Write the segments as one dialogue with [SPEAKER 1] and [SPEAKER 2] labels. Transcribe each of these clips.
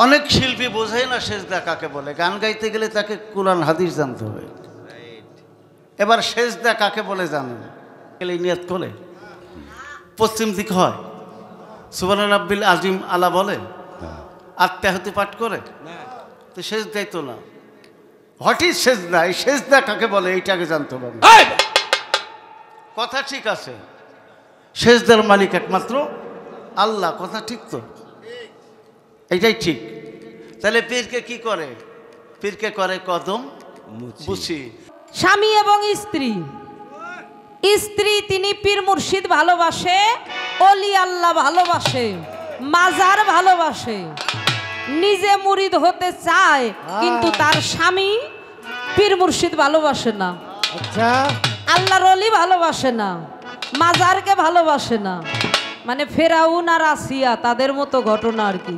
[SPEAKER 1] অনেক শিল্পী বোঝায় না সেজদা কাকে বলে, গান গাইতে গেলে তাকে কুরআন হাদিস জানতে হবে। এবার সেজদা কাকে বলে জানেন? গেলে নিয়াত করে পশ্চিম দিক হয়, সুবহান রাব্বিল আজিম আলা বলে, আত্মাহুতি পাঠ করে, তো সেজদাই তো না। হোয়াট ইজ সেজদা? এই সেজদা কাকে বলে এইটাকে জানতে হবে। কথা ঠিক আছে, সেজদার মালিক একমাত্র আল্লাহ, কথা ঠিক তো? এইটাই ঠিক। তাহলে পীরকে কি করে? পীরকে করে কদম বুঝি।
[SPEAKER 2] স্বামী এবং স্ত্রী, স্ত্রী তিনি পীর মুর্শিদ ভালোবাসে, অলি আল্লাহ ভালোবাসে, মাজার ভালোবাসে, নিজে মুরিদ হতে চায়, কিন্তু তার স্বামী পীর মুর্শিদ ভালোবাসে না,
[SPEAKER 3] আচ্ছা
[SPEAKER 2] আল্লাহর অলি ভালোবাসে না, মাজারকে ভালোবাসে না। মানে ফেরাউন আর আসিয়া তাদের মতো ঘটনা আর কি।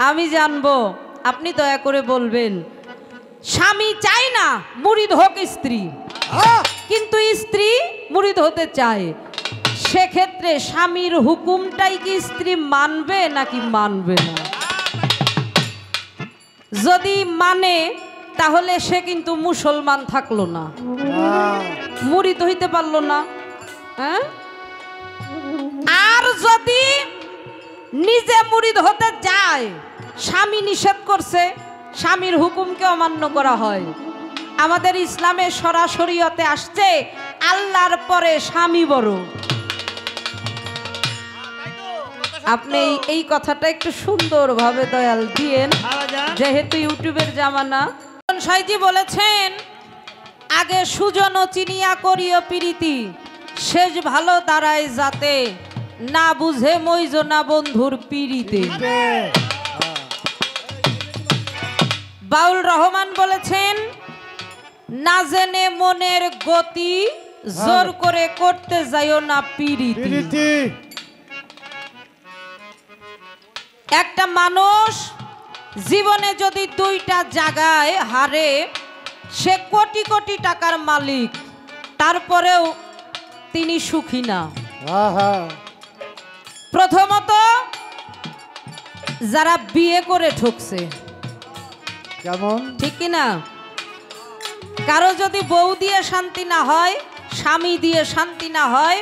[SPEAKER 2] আমি জানবো, আপনি দয়া করে বলবেন। স্বামী চায় না মুরিদ হোক স্ত্রী, কিন্তু স্ত্রী মুরিদ হতে চায়। সেক্ষেত্রে স্বামীর হুকুমটাই কি স্ত্রী মানবে নাকি মানবে না? যদি মানে তাহলে সে কিন্তু মুসলমান থাকলো না, মুরিদ হইতে পারলো না। হ্যাঁ, আর যদি নিজে মুরিদ হতে যায়, স্বামী নিষেধ করছে, স্বামীর হুকুমকে অমান্য করা হয়। আমাদের ইসলামে সরাসরিতে আসছে আল্লাহর পরে স্বামী বড়। আপনি এই কথাটা একটু সুন্দরভাবে দয়াল দিয়েন, যেহেতু ইউটিউবের জামানা। সাইজি বলেছেন, আগে সুজন চিনিয়া করিও প্রীতি, শেষ ভালো দাঁড়ায় যাতে, না বুঝে মইজ না বন্ধুর পিড়িতে। বাউল রহমান বলেছেন, না জেনে মনের গতি, জোর করে করতে যাইও না পিড়িতি। একটা মানুষ জীবনে যদি দুইটা জায়গায় হারে, সে কোটি কোটি টাকার মালিক, তারপরেও তিনি সুখী না। প্রথমত যারা বিয়ে করে ঠকছে,
[SPEAKER 3] কেমন
[SPEAKER 2] ঠিক কিনা? কারো যদি বউ দিয়ে শান্তি না হয়, স্বামী দিয়ে শান্তি না হয়,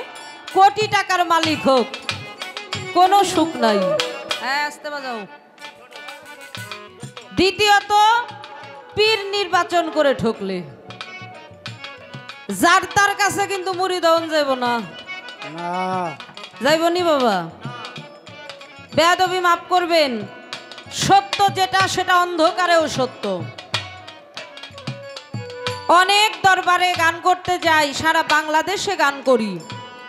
[SPEAKER 2] কোটি টাকার মালিক হোক, কোনো সুখ নাই। হ্যাঁ, আসতে বাজাও। দ্বিতীয়ত পীর নির্বাচন করে ঠকলে, যার তার কাছে কিন্তু মুরিদ হন যাইব না, যাইব নি বাবা। বেয়াদবি মাফ করবেন, সত্য যেটা সেটা অন্ধকারেও সত্য। অনেক দরবারে গান করতে যাই, সারা বাংলাদেশে গান করি,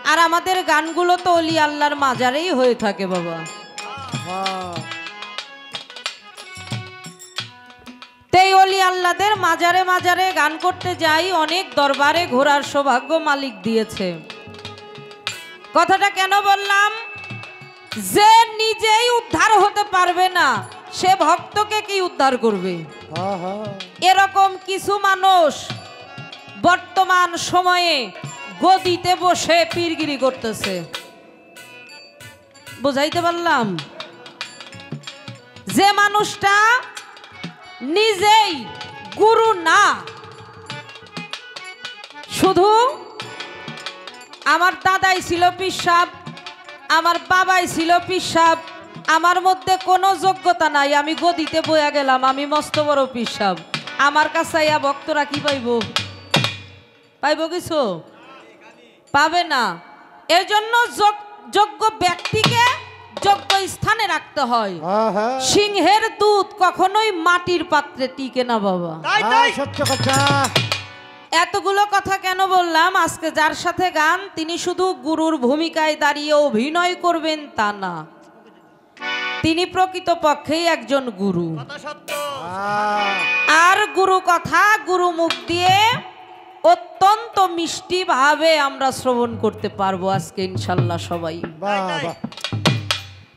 [SPEAKER 2] আর আমাদের গানগুলো তো অলি আল্লাহর মাজারেই হয়ে থাকে বাবা। তেই অলি আল্লাহদের মাজারে মাজারে গান করতে যাই, অনেক দরবারে ঘোরার সৌভাগ্য মালিক দিয়েছে। কথাটা কেন বললাম? যে নিজেই উদ্ধার হতে পারবে না, সে ভক্তকে কি উদ্ধার করবে? এরকম কিছু মানুষ বর্তমান সময়ে গদিতে বসে পীরগিরি করতেছে। বুঝাইতে পারলাম? যে মানুষটা নিজেই গুরু না, শুধু আমার দাদাই ছিল পীর সাহেব, আমার বাবাই ছিল পীর সাহেব, আমার মধ্যে কোনো যোগ্যতা নাই, আমি গদিতে বইয়া গেলাম, আমি মস্ত বড় পীর সাহেব, আমার কাছে আইয়া ভক্তরা কি পাইব? পাইব কিছু? পাবে না। এর জন্য যোগ্য ব্যক্তিকে যোগ্য স্থানে রাখতে হয়। সিংহের দুধ কখনোই মাটির পাত্রে টিকে না বাবা।
[SPEAKER 3] সত্য কথা।
[SPEAKER 2] এতগুলো কথা কেন বললাম? আজকে যার সাথে গান, তিনি শুধু গুরুর ভূমিকায় দাঁড়িয়ে অভিনয় করবেন তা না, তিনি প্রকৃতপক্ষেই একজন গুরু। আর গুরু কথা গুরু মুখ দিয়ে অত্যন্ত মিষ্টি ভাবে আমরা শ্রবণ করতে পারবো আজকে ইনশাল্লাহ সবাই।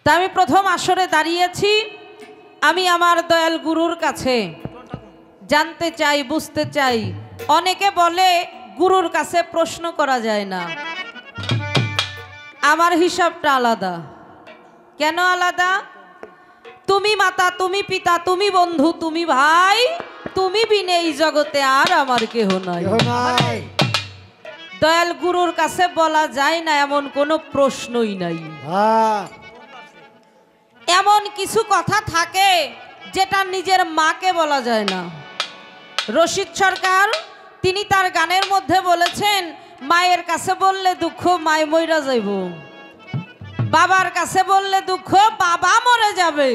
[SPEAKER 2] তা আমি প্রথম আসরে দাঁড়িয়েছি, আমি আমার দয়াল গুরুর কাছে জানতে চাই, বুঝতে চাই। অনেকে বলে গুরুর কাছে প্রশ্ন করা যায় না, আমার হিসাবটা আলাদা। কেন আলাদা? তুমি মাতা, তুমি পিতা, তুমি বন্ধু, তুমি ভাই, তুমি বিনে এই জগতে আর আমার কেহ নাই।
[SPEAKER 3] কেহ নাই।
[SPEAKER 2] দয়াল গুরুর কাছে বলা যায় না এমন কোনো প্রশ্নই নাই।
[SPEAKER 3] হ্যাঁ,
[SPEAKER 2] এমন কিছু কথা থাকে যেটা নিজের মাকে বলা যায় না। রশিদ সরকার তিনি তার গানের মধ্যে বলেছেন, মায়ের কাছে বললে দুঃখ মায় মইরা যাইব, বাবার কাছে বললে দুঃখ বাবা মরে যাবে,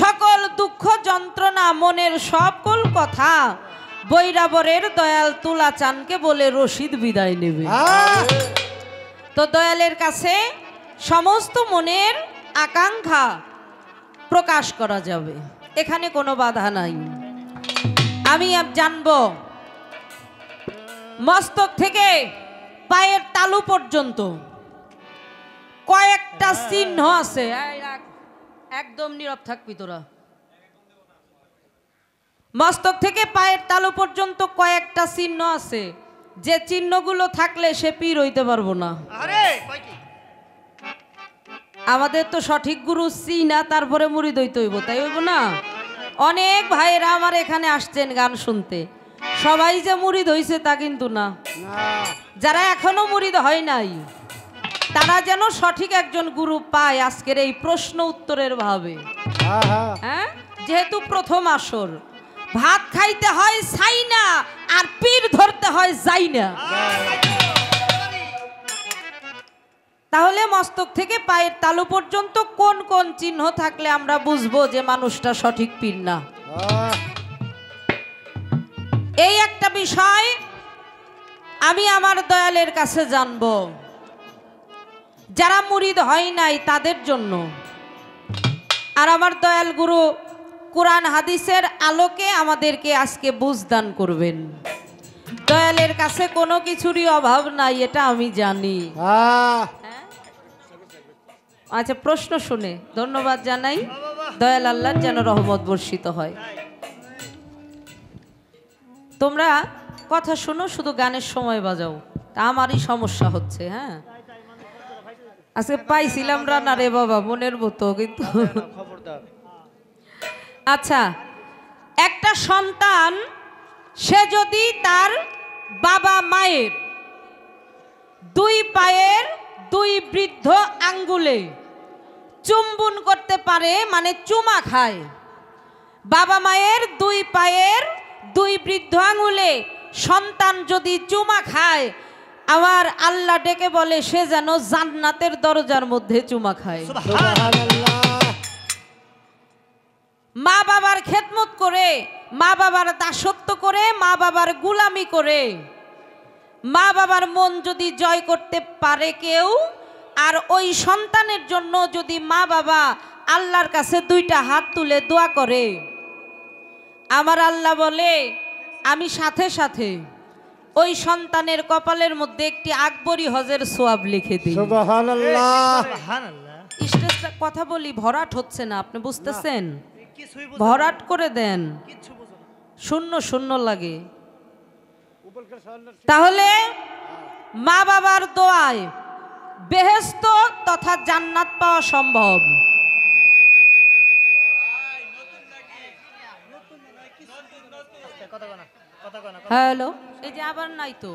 [SPEAKER 2] সকল দুঃখ যন্ত্রণা মনের সকল কথা বৈরাবরের দয়াল তুলা চানকে বলে রশিদ বিদায় নেবে।
[SPEAKER 3] হ্যাঁ,
[SPEAKER 2] তো দয়ালের কাছে সমস্ত মনের আকাঙ্ক্ষা প্রকাশ করা যাবে, এখানে কোনো বাধা নাই। আমি জানব মস্তক থেকে পায়ের তালু পর্যন্ত কয়েকটা চিহ্ন আছে। একদম নীরব থাকবি তোরা। মস্তক থেকে পায়ের তালু পর্যন্ত কয়েকটা চিহ্ন আছে, যে চিহ্নগুলো থাকলে সে পীর হইতে পারবো না। আমাদের তো সঠিক গুরু চিনা তারপরে মুরিদ হইতে হইব, তাই হইব না? অনেক ভাইয়েরা আমার এখানে আসছেন গান শুনতে, সবাই যে মুরিদ হইছে তা কিন্তু না। যারা এখনো মুরিদ হয় নাই তারা যেন সঠিক একজন গুরু পায় আজকের এই প্রশ্ন উত্তরের ভাবে। হ্যাঁ, যেহেতু প্রথম আসর, ভাত খাইতে হয় ছাই না, আর পীর ধরতে হয় যাই না। তাহলে মস্তক থেকে পায়ের তালু পর্যন্ত কোন কোন চিহ্ন থাকলে আমরা বুঝবো যে মানুষটা সঠিক পীর না? এই একটা বিষয় আমি আমার দয়ালের কাছে জানবো, যারা মুরিদ হয় নাই তাদের জন্য। আর আমার দয়াল গুরু কোরআন হাদিসের আলোকে আমাদেরকে আজকে বুঝদান করবেন। দয়ালের কাছে কোনো কিছুরই অভাব নাই, এটা আমি জানি। আচ্ছা, প্রশ্ন শুনে ধন্যবাদ জানাই। দয়াল আল্লাহর যেন রহমত বর্ষিত হয়। তোমরা কথা শুনো, শুধু গানের সময় বাজাও, তা আমারই সমস্যা হচ্ছে। হ্যাঁ, আজকে পাইছিলাম রান্না রে বাবা মনের মতো, কিন্তু আচ্ছা, একটা সন্তান সে যদি তার বাবা মায়ের দুই পায়ের দুই বৃদ্ধ আঙ্গুলে চুম্বন করতে পারে, মানে চুমা খায়, বাবা মায়ের দুই পায়ের দুই বৃদ্ধ আঙ্গুলে সন্তান যদি চুমা খায়, আমার আল্লাহ ডেকে বলে সে যেন জান্নাতের দরজার মধ্যে চুমা খায়। মা বাবার খেদমত করে, মা বাবার দাসত্ব করে, মা বাবার গুলামি করে, মা বাবার মন যদি জয় করতে পারে কেউ, আর ওই সন্তানের জন্য যদি মা বাবা আল্লাহর কাছে দুইটা হাত তুলে দোয়া করে, আমার আল্লাহ বলে আমি সাথে সাথে ওই সন্তানের কপালের মধ্যে একটি আকবরী হজের সোয়াব লিখে দিই।
[SPEAKER 3] সুবহানাল্লাহ।
[SPEAKER 2] স্টেজটা কথা বলি, ভরাট হচ্ছে না, আপনি বুঝতেছেন? ভরাট করে দেন, শূন্য শূন্য লাগে। তাহলে মা বাবার দোয়ায় বেহেশত তথা জান্নাত পাওয়া সম্ভব। হ্যালো, এই যে আবার নাই তো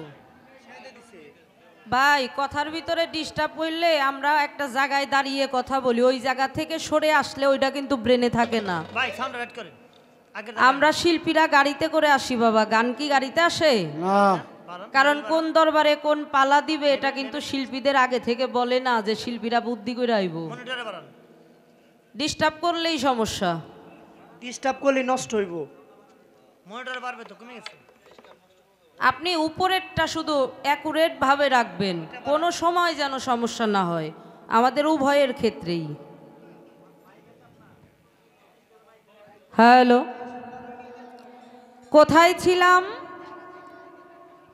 [SPEAKER 2] ভাই, কথার ভিতরে ডিস্টার্ব করলে আমরা একটা জায়গায় দাঁড়িয়ে কথা বলি, ওই জায়গা থেকে সরে আসলে ওইটা কিন্তু ব্রেনে থাকে না। আমরা শিল্পীরা গাড়িতে করে আসি বাবা, গান কি গাড়িতে আসে
[SPEAKER 3] না?
[SPEAKER 2] কারণ কোন দরবারে কোন পালা দিবে এটা কিন্তু শিল্পীদের আগে থেকে বলে না, যে শিল্পীরা বুদ্ধি করে আইব। ডিস্টার্ব করলেই সমস্যা,
[SPEAKER 4] ডিস্টার্ব করলে নষ্ট হইব। মনিটর বাড়বে তো, কমে গেছে।
[SPEAKER 2] আপনি উপরেরটা শুধু অ্যাকুরেট ভাবে রাখবেন, কোনো সময় যেন সমস্যা না হয়, আমাদের উভয়ের ক্ষেত্রেই। হ্যালো, কোথায় ছিলাম?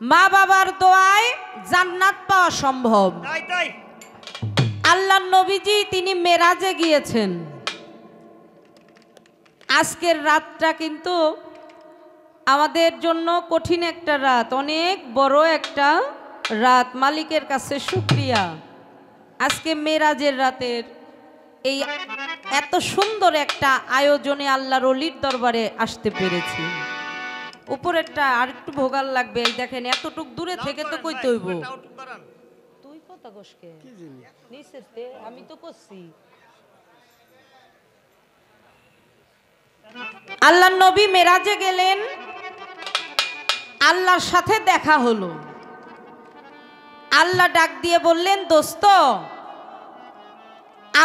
[SPEAKER 2] মা বাবার দোয়ায় জান্নাত পাওয়া সম্ভব। আল্লাহর নবীজি তিনি মেরাজে গিয়েছেন। আজকের রাতটা কিন্তু আমাদের জন্য কঠিন একটা রাত, অনেক বড় একটা রাত। মালিকের কাছে শুকরিয়া, আজকে মেরাজের রাতের এই এত সুন্দর একটা আয়োজনে আল্লাহর অলির দরবারে আসতে পেরেছি। উপরেরটা আর একটু ভোগাল লাগবে। এই দেখেন এতটুক দূরে থেকে তো কইতে হইব। তুই কথা কসকে নিচেতে আমি তো করছি। আল্লাহর নবী মেরাজে গেলেন, আল্লাহর সাথে দেখা হলো। আল্লাহ ডাক দিয়ে বললেন, দোস্ত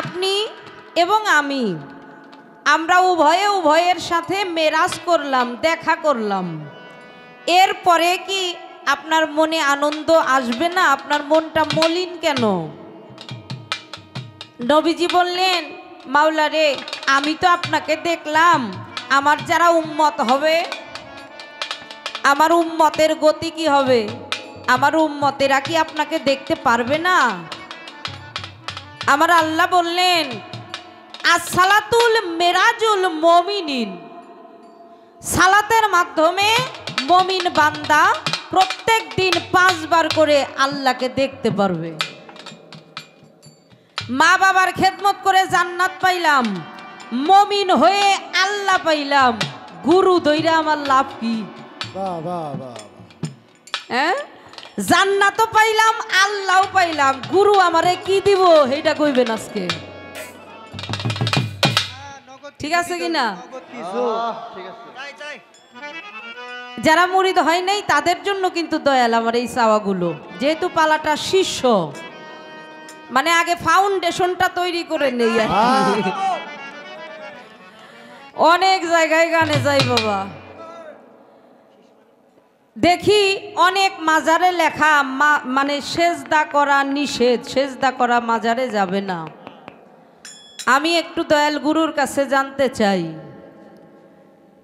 [SPEAKER 2] আপনি এবং আমরা উভয়ের সাথে মেরাজ করলাম, দেখা করলাম। এরপরে কি আপনার মনে আনন্দ আসবে না? আপনার মনটা মলিন কেন? নবীজি বললেন, মাওলা রে, আমি তো আপনাকে দেখলাম, আমার যারা উম্মত হবে, আমার উম্মতের গতি কি হবে? আমার উম্মতেরা কি আপনাকে দেখতে পারবে না? আমার আল্লাহ বললেন, আসসালাতুল মেরাজুল মুমিনিন, সালাতের মাধ্যমে মুমিন বান্দা প্রত্যেক দিন 5 বার করে আল্লাহকে দেখতে পারবে। মা বাবার খেদমত করে জান্নাত পাইলাম, মুমিন হয়ে আল্লাহ পাইলাম, গুরু দইরা আমার লাভ কি?
[SPEAKER 3] বাহ বাহ বাহ।
[SPEAKER 2] হ্যাঁ, জান্নাতও পাইলাম, আল্লাহও পাইলাম, গুরু আমারে কি দিব এইটা কইবেন আজকে। ঠিক আছে কিনা? যারা মুরিদ হয় নাই তাদের জন্য কিন্তু দয়াল আমার এই চাওয়াগুলো। যেহেতু পালাটা শিষ্য, মানে আগে ফাউন্ডেশনটা তৈরি করে নেই আর কি। অনেক জায়গায় গানে যাই বাবা, দেখি অনেক মাজারে লেখা মানে সেজদা করা নিষেধ, সেজদা করা মাজারে যাবে না। আমি একটু দয়াল গুরুর কাছে জানতে চাই,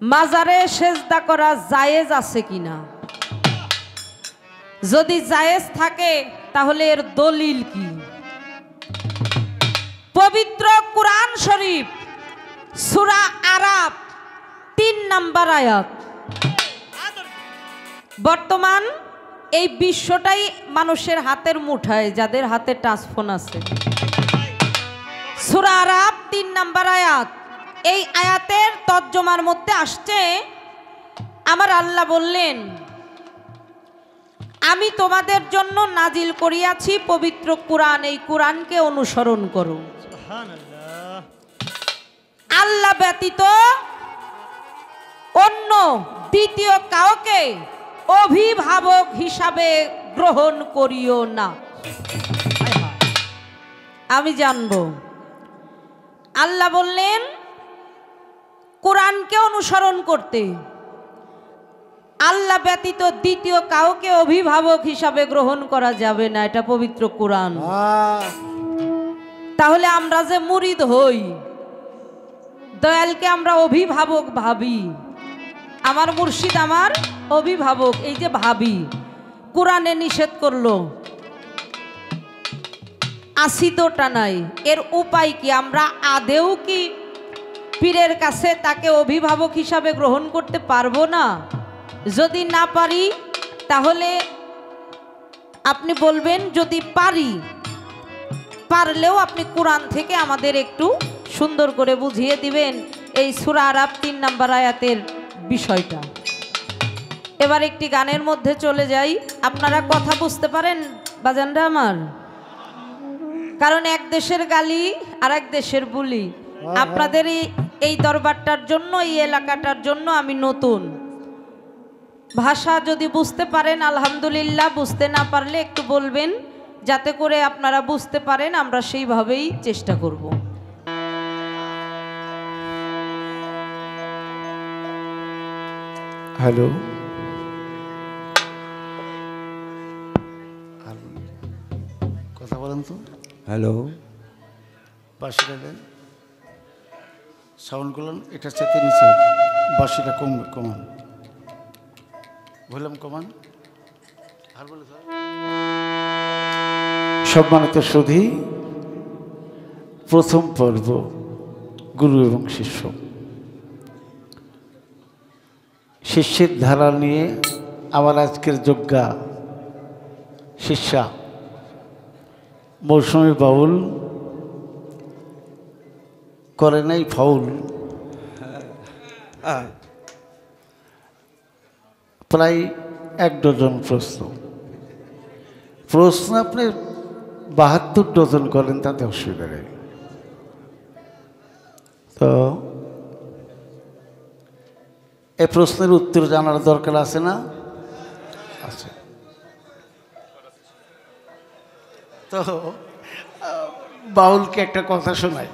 [SPEAKER 2] মাজারে সেজদা করা জায়েজ আছে কিনা? যদি জায়েজ থাকে তাহলে এর দলিল কি? পবিত্র কুরআন শরীফ সূরা আরাফ 3 নম্বর আয়াত। বর্তমান এই বিশ্বটাই মানুষের হাতের মুঠায়, যাদের হাতে টাচ ফোন আছে। সূরা আরাফ 3 নম্বর আয়াত। এই আয়াতের তর্জমার মধ্যে আসছে, আমার আল্লাহ বললেন, আমি তোমাদের জন্য নাজিল করিয়াছি পবিত্র কুরআন, এই কুরআনকে অনুসরণ করো। আল্লাহ ব্যতীত অন্য দ্বিতীয় কাউকে অভিভাবক হিসাবে গ্রহণ করিও না। আমি জানব। আল্লাহ বললেন কোরআনকে অনুসরণ করতে, আল্লাহ ব্যতীত দ্বিতীয় কাউকে অভিভাবক হিসাবে গ্রহণ করা যাবে না, এটা পবিত্র কোরআন। তাহলে আমরা যে মুরিদ হই, দয়ালকে আমরা অভিভাবক ভাবি, আমার মুর্শিদ আমার অভিভাবক, এই যে ভাবি, কোরআনে নিষেধ করলো, আসিদটা নাই, এর উপায় কি? আমরা আদেও কি পীরের কাছে তাকে অভিভাবক হিসাবে গ্রহণ করতে পারবো না? যদি না পারি তাহলে আপনি বলবেন, যদি পারি, পারলেও আপনি কোরআন থেকে আমাদের একটু সুন্দর করে বুঝিয়ে দিবেন এই সূরা আরাফ 3 নম্বর আয়াতের বিষয়টা। এবার একটি গানের মধ্যে চলে যাই। আপনারা কথা বুঝতে পারেন বাজানরা আমার? কারণ এক দেশের গালি আর এক দেশের বুলি। আপনাদের এই দরবারটার জন্য, এই এলাকাটার জন্য আমি নতুন। ভাষা যদি বুঝতে পারেন আলহামদুলিল্লাহ, বুঝতে না পারলে একটু বলবেন, যাতে করে আপনারা বুঝতে পারেন, আমরা সেইভাবেই চেষ্টা করব।
[SPEAKER 1] হ্যালো, কথা বলেন তো।
[SPEAKER 3] হ্যালো,
[SPEAKER 1] বাঁশিটা দেন, সাউন্ড করলেন, এটা চেতে নিচে বাঁশিটা কমান, বললাম কমান। আর বলে সম্মানিত সুধী, প্রথম পর্ব গুরু এবং শিষ্য, শিষ্যের ধারা নিয়ে আমার আজকের যোগ্যা শিষ্যা মৌসুমী বাউল করে নাই ফাউল, প্রায় 1 ডজন প্রশ্ন আপনি 72 ডজন করেন, তাতে অসুবিধা নেই। তো এই প্রশ্নের উত্তর জানার দরকার আছে না? আছে। তো বাউলকে একটা কথা শোনাই,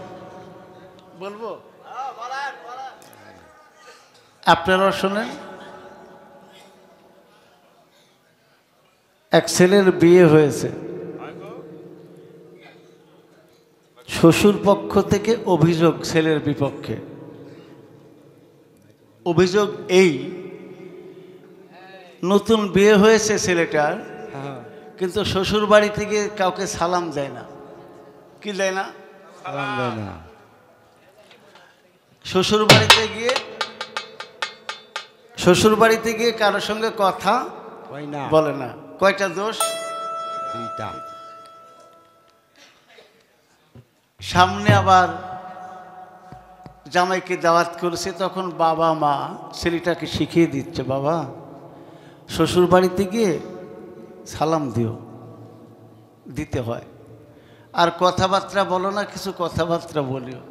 [SPEAKER 1] বলবো? আপনারা শোনেন। এক ছেলের বিয়ে হয়েছে, শ্বশুর পক্ষ থেকে অভিযোগ ছেলের বিপক্ষে। অভিযোগ এই, নতুন বিয়ে হয়েছে ছেলেটার, কিন্তু শ্বশুর বাড়ি থেকে কাউকে সালাম দেয় না। কি দেয় না?
[SPEAKER 3] সালাম দেয় না।
[SPEAKER 1] শ্বশুর বাড়িতে গিয়ে কারোর সঙ্গে কথা
[SPEAKER 3] হয় না।
[SPEAKER 1] বলে না। কয়টা দোষ?
[SPEAKER 3] 2টা।
[SPEAKER 1] সামনে আবার জামাইকে দাওয়াত করেছে, তখন বাবা মা ছেলেটাকে শিখিয়ে দিচ্ছে, বাবা শ্বশুর বাড়িতে গিয়ে সালাম দিতে হয়, আর কথাবার্তা বলো না, কিছু কথাবার্তা বলিও।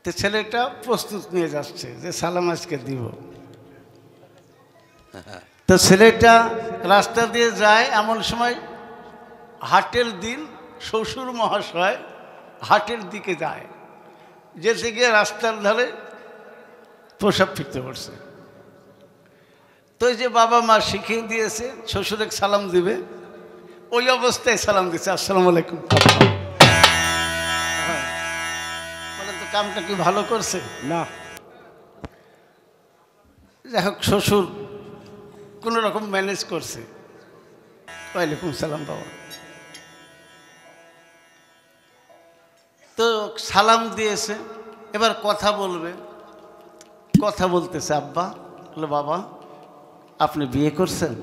[SPEAKER 1] তো ছেলেটা প্রস্তুত নিয়ে যাচ্ছে যে সালাম আজকে দিব। তো ছেলেটা রাস্তা দিয়ে যায়, এমন সময় হাটের দিন, শ্বশুর মহাশয় হাটের দিকে যায়, যেতে গিয়ে রাস্তার ধারে প্রসাব ফিরতে পড়ছে। তো এই যে বাবা মা শিখিয়ে দিয়েছে শ্বশুরে সালাম দিবে, ওই অবস্থায় সালাম দিচ্ছে, আসসালামু আলাইকুম। বলে তো কামটা কি ভালো করছে?
[SPEAKER 3] না।
[SPEAKER 1] যাই হোক, শ্বশুর কোনো রকম ম্যানেজ করছে, ওয়ালাইকুম সালাম বাবা। তো সালাম দিয়েছে, এবার কথা বলবে। কথা বলতেছে, আব্বা। বলে, বাবা আপনি বিয়ে করছেন?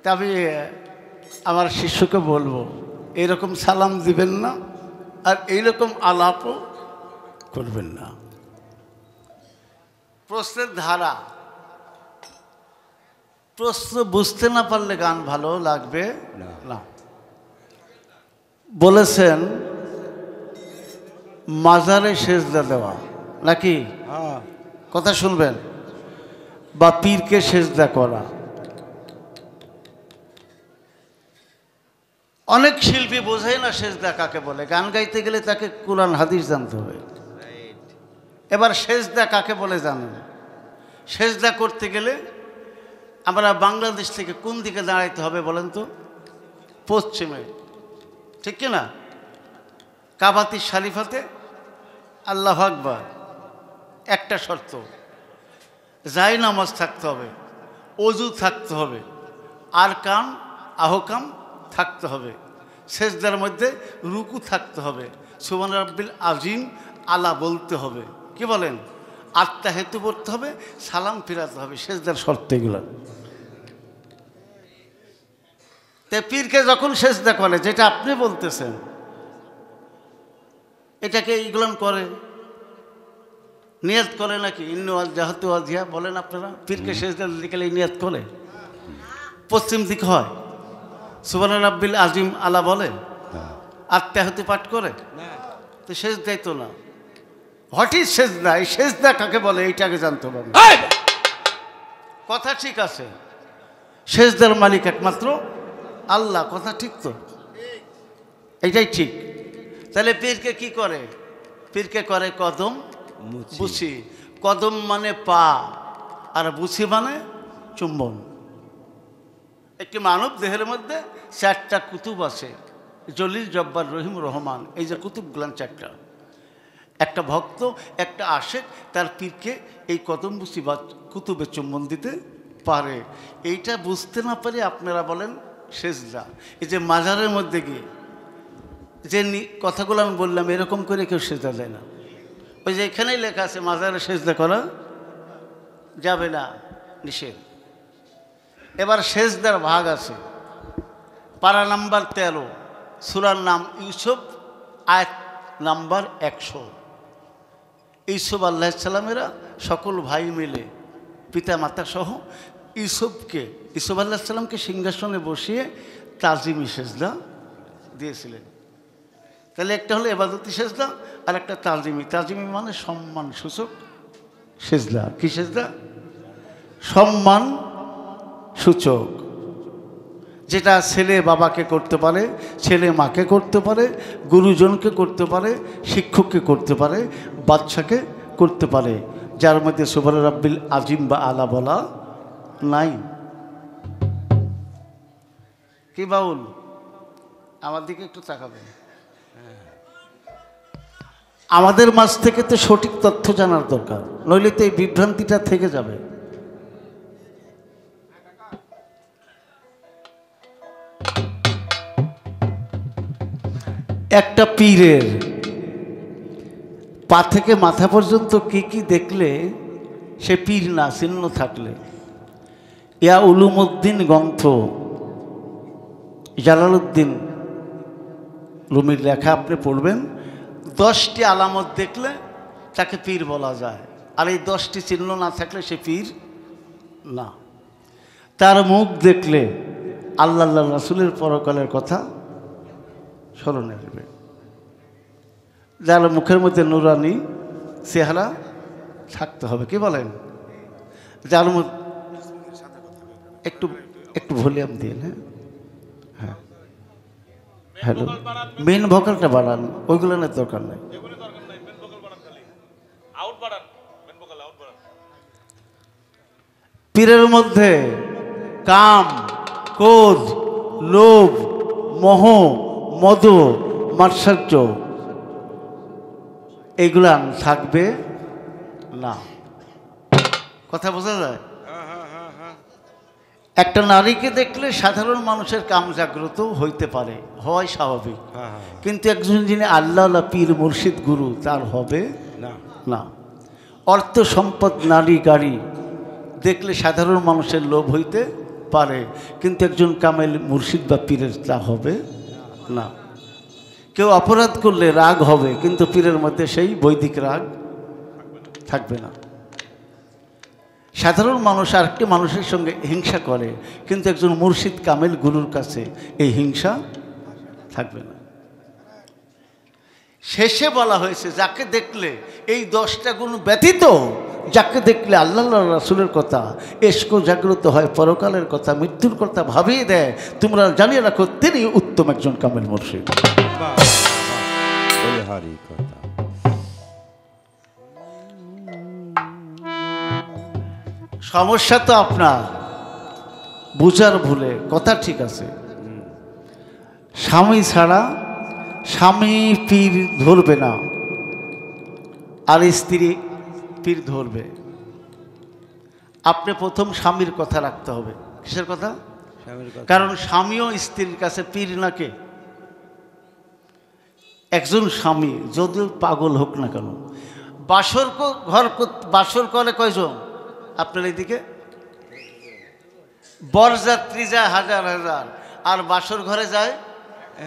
[SPEAKER 1] তা আমি আমার শিষ্যকে বলবো এইরকম সালাম দিবেন না, আর এইরকম আলাপও করবেন না। প্রশ্নের ধারা, প্রশ্ন বুঝতে না পারলে গান ভালো লাগবে না। বলেছেন মাজারে সেজদা দেওয়া নাকি? কথা শুনবেন। বা পীরকে সেজদা করা। অনেক শিল্পী বোঝায় না সেজদা কাকে বলে। গান গাইতে গেলে তাকে কুরআন হাদিস জানতে হবে। এবার সেজদা কাকে বলে জানেন? সেজদা করতে গেলে আমরা বাংলাদেশ থেকে কোন দিকে দাঁড়াইতে হবে বলেন তো? পশ্চিমে, ঠিক কিনা? কাবাতি শরীফাতে আল্লাহু আকবার। একটা শর্ত, জায় নামাজ থাকতে হবে, অজু থাকতে হবে, আরকান আহকাম থাকতে হবে, সেজদার মধ্যে রুকু থাকতে হবে, সুবহান রাব্বিল আযীম আলা বলতে হবে। কি বলেন? আত্মাহেতু পড়তে হবে, সালাম ফিরাতে হবে। সেজদার শর্ত এগুলো। তে পীরকে যখন সেজদা করে, যেটা আপনি বলতেছেন, এটাকে এইগুলো করে, নিয়াত করে নাকি? ইন্নু জাহাতু আজিয়া বলেন আপনারা? পীরকে সেজদা দিতে গেলে নিয়াত করে? পশ্চিম দিক হয়, সুবহান রাব্বিল আযীম আলা বলে, আত্মাহেতু পাঠ করে, তো সেজদাই তো না। হোয়াট ইজ সেজদা? এই সেজদা কাকে বলে এইটাকে জানতে হবে। কথা ঠিক আছে, সেজদার মালিক একমাত্র আল্লাহ। কথা ঠিক তো? এইটাই ঠিক। তাহলে পীরকে কি করে? পীরকে করে কদম বুছি। কদম মানে পা, আর বুছি মানে চুম্বন। একটি মানব দেহের মধ্যে 4টা কুতুব আছে, জলিল, জব্বার, রহিম, রহমান। এই যে কুতুবগুলান 4টা। একটা ভক্ত, একটা আশেক তার পীরকে এই কদম বুছি বা কুতুবে চুম্বন দিতে পারে। এইটা বুঝতে না পারে আপনারা বলেন সেজদা। এই যে মাজারের মধ্যে গিয়ে যে কথাগুলো আমি বললাম, এরকম করে কেউ সেজদা দেয় না। ওই যে এখানেই লেখা আছে মাজারে সেজদা করা যাবে না, নিষেধ। এবার সেজদার ভাগ আছে। পারা নাম্বার 13, সূরার নাম ইউসুফ, আয়াত নাম্বার 100। ইউসুফ আলাইহিস সালামেরা সকল ভাই মিলে পিতা মাতা সহ ইউসুফ আলাইহিস সালামকে সিংহাসনে বসিয়ে তাজিমি সেজদা দিয়েছিলেন। তাহলে একটা হলো ইবাদতি সেজদা আর একটা তাজিমি। তাজিমি মানে সম্মান সূচক সেজদা। কি সেজদা? সম্মান সূচক, যেটা ছেলে বাবাকে করতে পারে, ছেলে মাকে করতে পারে, গুরুজনকে করতে পারে, শিক্ষককে করতে পারে, বাচ্চাকে করতে পারে, যার মধ্যে সুবহান রাব্বিল আজিম বা আলা বলা নাই। কি বাউল, আমার দিকে একটু তাকাবেন। আমাদের মাঝ থেকে তো সঠিক তথ্য জানার দরকার, নইলে তো এই বিভ্রান্তিটা থেকে যাবে। একটা পীরের পা থেকে মাথা পর্যন্ত কি কি দেখলে সে পীর না, চিহ্ন থাকলে। ইয়া উলুমউদ্দিন গ্রন্থ জালালউদ্দিন রুমির লেখা আপনি পড়বেন, 10টি আলামত দেখলে তাকে পীর বলা যায়। আর এই 10টি চিহ্ন না থাকলে সে পীর না। তার মুখ দেখলে আল্লাহ রাসূলের পরকালের কথা স্মরণে আসবে। যার মুখের মধ্যে নুরানি চেহারা থাকতে হবে। কি বলেন? যার মধ্যে একটু একটু ভলিউম দিন। হ্যাঁ হ্যাঁ, হ্যালো, মেন ভোকালটা বাড়ান, ওইগুলো না দরকার নেই। পীরের মধ্যে কাম, ক্রোধ, লোভ, মোহ, মদ, মাৎসর্য এইগুলা থাকবে না। কথা বোঝা যায়? একটা নারীকে দেখলে সাধারণ মানুষের কাম জাগ্রত হইতে পারে, হয় স্বাভাবিক, কিন্তু একজন যিনি আল্লাহ পীর মুর্শিদ গুরু তার হবে না। অর্থ সম্পদ, নারী, গাড়ি দেখলে সাধারণ মানুষের লোভ হইতে পারে, কিন্তু একজন কামেল মুর্শিদ বা পীরের তা হবে না। কেউ অপরাধ করলে রাগ হবে, কিন্তু পীরের মধ্যে সেই বৈদিক রাগ থাকবে না। সাধারণ মানুষ আরেকটি মানুষের সঙ্গে হিংসা করে, কিন্তু একজন মুর্শিদ কামেল গুরুর কাছে এই হিংসা থাকবে না। শেষে বলা হয়েছে যাকে দেখলে এই 10টা গুণ ব্যতীত, যাকে দেখলে আল্লাহ রাসূলের কথা এশক জাগ্রত হয়, পরকালের কথা, মৃত্যুর কথা ভাবিয়ে দেয়, তোমরা জানিয়ে রাখো তিনি উত্তম একজন কামেল মুর্শিদ। সমস্যা তো আপনার বুঝার ভুলে। কথা ঠিক আছে, স্বামী ছাড়া স্বামী পীর ধরবে না, আর স্ত্রী পীর ধরবে। আপনি প্রথম স্বামীর কথা রাখতে হবে। কিসের কথা? কারণ স্বামীও স্ত্রীর কাছে পীর নাকে। একজন স্বামী যদিও পাগল হোক না কেন, বাসর করে কয়জন আপনার এইদিকে? বরযাত্রী যায় হাজার হাজার, আর বাসর ঘরে যায়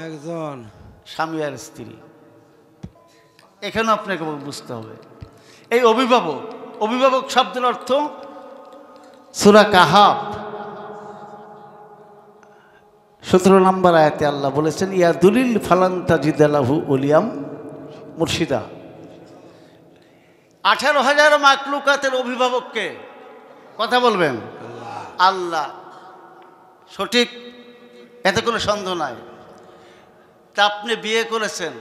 [SPEAKER 3] একজন,
[SPEAKER 1] স্বামী আর স্ত্রী। এখানে আপনাকে বুঝতে হবে। এই অভিভাবক শব্দের অর্থ সূরা কাহাফ 17 নম্বর আয়াতে আল্লাহ বলেছেন, ইয়া দুলিল ফালান্তা জিদালাহু ওলিয়াম মুর্শিদা। 18,000 মাকলুকাতের অভিভাবককে কথা বলবেন আল্লাহ, সঠিক, এতে কোনো সন্দেহ নাই। তা আপনি বিয়ে করেছেন,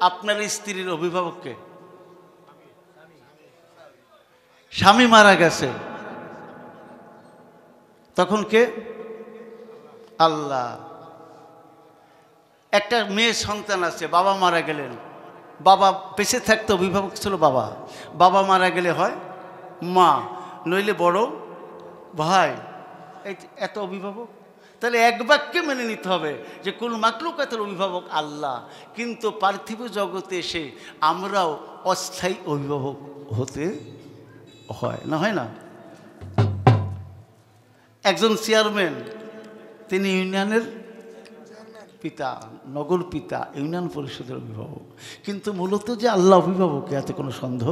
[SPEAKER 1] আপনার স্ত্রীর অভিভাবককে? স্বামী মারা গেছে, তখন কে? আল্লাহ। একটা মেয়ে সন্তান আছে, বাবা মারা গেলেন, বাবা বেঁচে থাকতে অভিভাবক ছিল বাবা, বাবা মারা গেলে হয় মা, নইলে বড় ভাই, এই এত অভিভাবক। তাহলে এক বাক্যে মেনে নিতে হবে যে কোন মাকলুকাতের অভিভাবক আল্লাহ, কিন্তু পার্থিব জগতে এসে আমরাও অস্থায়ী অভিভাবক হতে হয় না, হয় না? একজন চেয়ারম্যান, তিনি ইউনিয়নের পিতা, নগর পিতা, ইউনিয়ন পরিষদের অভিভাবক, কিন্তু মূলত যে আল্লাহ অভিভাবক এতে কোনো সন্দেহ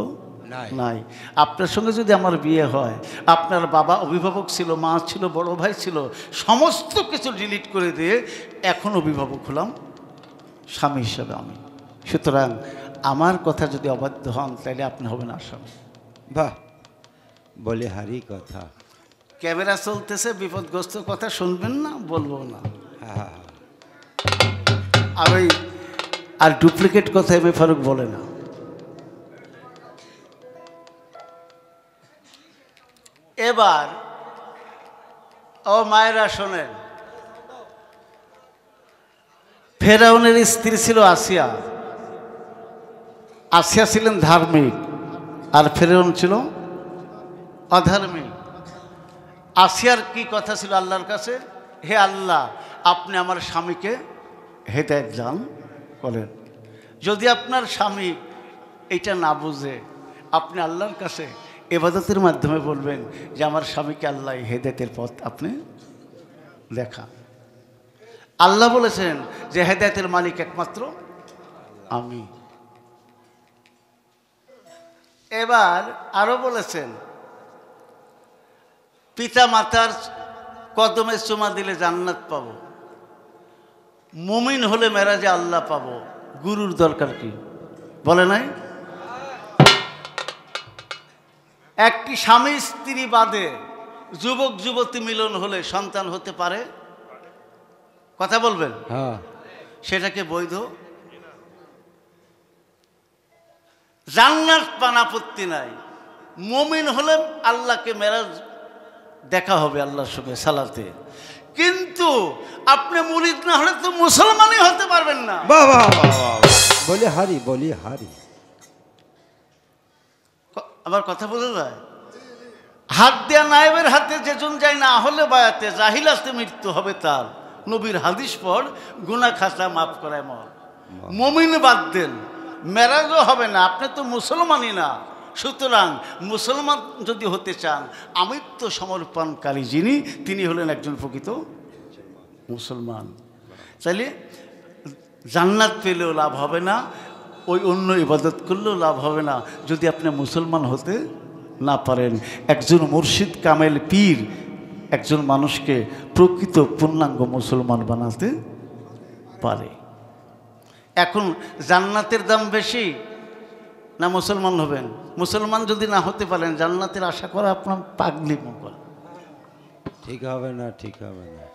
[SPEAKER 3] নাই।
[SPEAKER 1] নাই। আপনার সঙ্গে যদি আমার বিয়ে হয়, আপনার বাবা অভিভাবক ছিল, মা ছিল, বড় ভাই ছিল, সমস্ত কিছু ডিলিট করে দিয়ে এখন অভিভাবক হলাম স্বামী হিসাবে আমি। সুতরাং আমার কথা যদি অবাধ্য হন তাহলে আপনি হবেন আসামি।
[SPEAKER 3] বাহ, বলে হারি কথা।
[SPEAKER 1] ক্যামেরা চলতেছে, বিপদগ্রস্ত কথা শুনবেন না, বলবো না।
[SPEAKER 3] হ্যাঁ,
[SPEAKER 1] আর ডুপ্লিকেট কথা এম এ ফারুক বলে না। এবার ও মায়েরা শোনেন, ফেরাউনের স্ত্রী ছিল আসিয়া। আসিয়া ছিলেন ধার্মিক আর ফেরাউন ছিল অধার্মিক। আসিয়ার কি কথা ছিল আল্লাহর কাছে, হে আল্লাহ, আপনি আমার স্বামীকে হেদায়েত দান করেন। যদি আপনার স্বামী এটা না বুঝে, আপনি আল্লাহর কাছে ইবাদতের মাধ্যমে বলবেন যে আমার স্বামীকে আল্লাহ হেদায়েতের পথ আপনি দেখা। আল্লাহ বলেছেন যে হেদায়েতের মালিক একমাত্র আমি। এবার আরো বলেছেন, পিতা মাতার কদমে চুমা দিলে জান্নাত পাবো, মুমিন হলে মেরাজে আল্লাহ পাবো, গুরুর দরকার কি? বলে নাই? একটি স্বামী স্ত্রী বাদে যুবক যুবতী মিলন হলে সন্তান হতে পারে, কথা বলবেন,
[SPEAKER 3] হ্যাঁ,
[SPEAKER 1] সেটাকে বৈধ? জান্নাত পান আপত্তি নাই, মুমিন হলে আল্লাহকে মেরাজ দেখা হবে আল্লাহর সঙ্গে সালাতে, কিন্তু আপনি মুরিদ না হলে তো মুসলমানই হতে পারবেন না।
[SPEAKER 3] বাহ বাহ বাহ বাহ, বলে হারি, বলি হারি।
[SPEAKER 1] আবার কথা বলে যায়, হাত দেয়া নায়েবের হাতে যেজন যায় না হলে বায়াতে, জাহিলাতে মৃত্যু হবে তার, নবীর হাদিস পড়, গুনাহ খাতা মাফ করায় মর। মুমিন বাদ দেন, মেরাজও হবে না, আপনি তো মুসলমানই না। সুতরাং মুসলমান যদি হতে চান, আমিত্ব সমর্পণকারী যিনি, তিনি হলেন একজন প্রকৃত মুসলমান। তাইলে জান্নাত পেলেও লাভ হবে না, ওই অন্য ইবাদত করলেও লাভ হবে না যদি আপনি মুসলমান হতে না পারেন। একজন মুর্শিদ কামেল পীর একজন মানুষকে প্রকৃত পূর্ণাঙ্গ মুসলমান বানাতে পারে। এখন জান্নাতের দাম বেশি না মুসলমান হবেন? মুসলমান যদি না হতে পারেন, জান্নাতের আশা করা আপনার পাগলি মোকল।
[SPEAKER 3] ঠিক হবে না, ঠিক হবে না।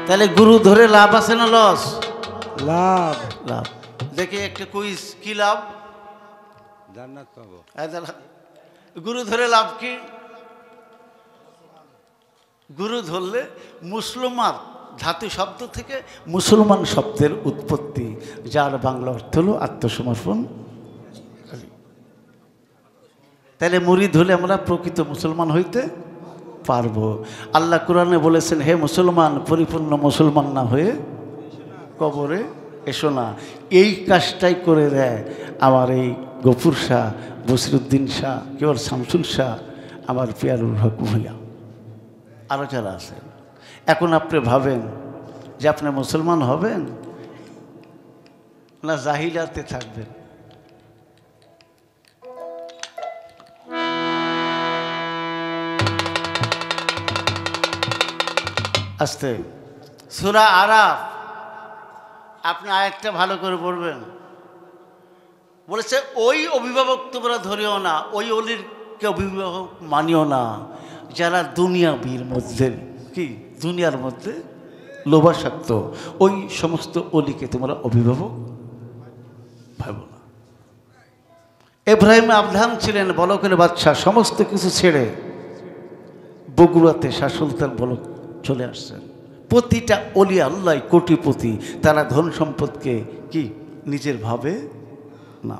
[SPEAKER 1] তাহলে গুরু ধরে লাভ আছে না লস?
[SPEAKER 3] লাভ।
[SPEAKER 1] লাভ। দেখি একটা কুইজ, কি লাভ?
[SPEAKER 3] জান্নাত পাবো।
[SPEAKER 1] গুরু ধরে লাভ কি? গুরু ধরলে মুসলমান ধাতু শব্দ থেকে মুসলমান শব্দের উৎপত্তি, যার বাংলা অর্থ হলো আত্মসমর্পণ। তাহলে মুরিদ হলে আমরা প্রকৃত মুসলমান হইতে পারবো। আল্লাহ কোরআনে বলেছেন, হে মুসলমান, পরিপূর্ণ মুসলমান না হয়ে কবরে এসো না। এই কাজটাই করে দেয় আমার এই গফুর শাহ, বসিরুদ্দিন শাহ, কেবল শামসুল শাহ, আমার পিয়ারুল হক ভূঁইয়া, আরও যারা আছেন। এখন আপনি ভাবেন যে আপনি মুসলমান হবেন না জাহিলাতে থাকবেন? আস্তে, সূরা আরাফ, আপনি আয়াতটা ভালো করে পড়বেন। বলেছে ওই অভিভাবক তোমরা ধরিও না, ওই অলিরকে অভিভাবক মানিও না, যারা দুনিয়াবীর মধ্যে, কি দুনিয়ার মধ্যে লোভাসক্ত, ওই সমস্ত অলিকে তোমরা অভিভাবক ভাবো না। ইব্রাহিম আবধান ছিলেন বলকের বাদশাহ, সমস্ত কিছু ছেড়ে বগুড়াতে শাহ সুলতান বলক চলে আসছেন। প্রতিটা অলি আল্লাহ কোটিপতি, তারা ধন সম্পদকে কি নিজের ভাবে না।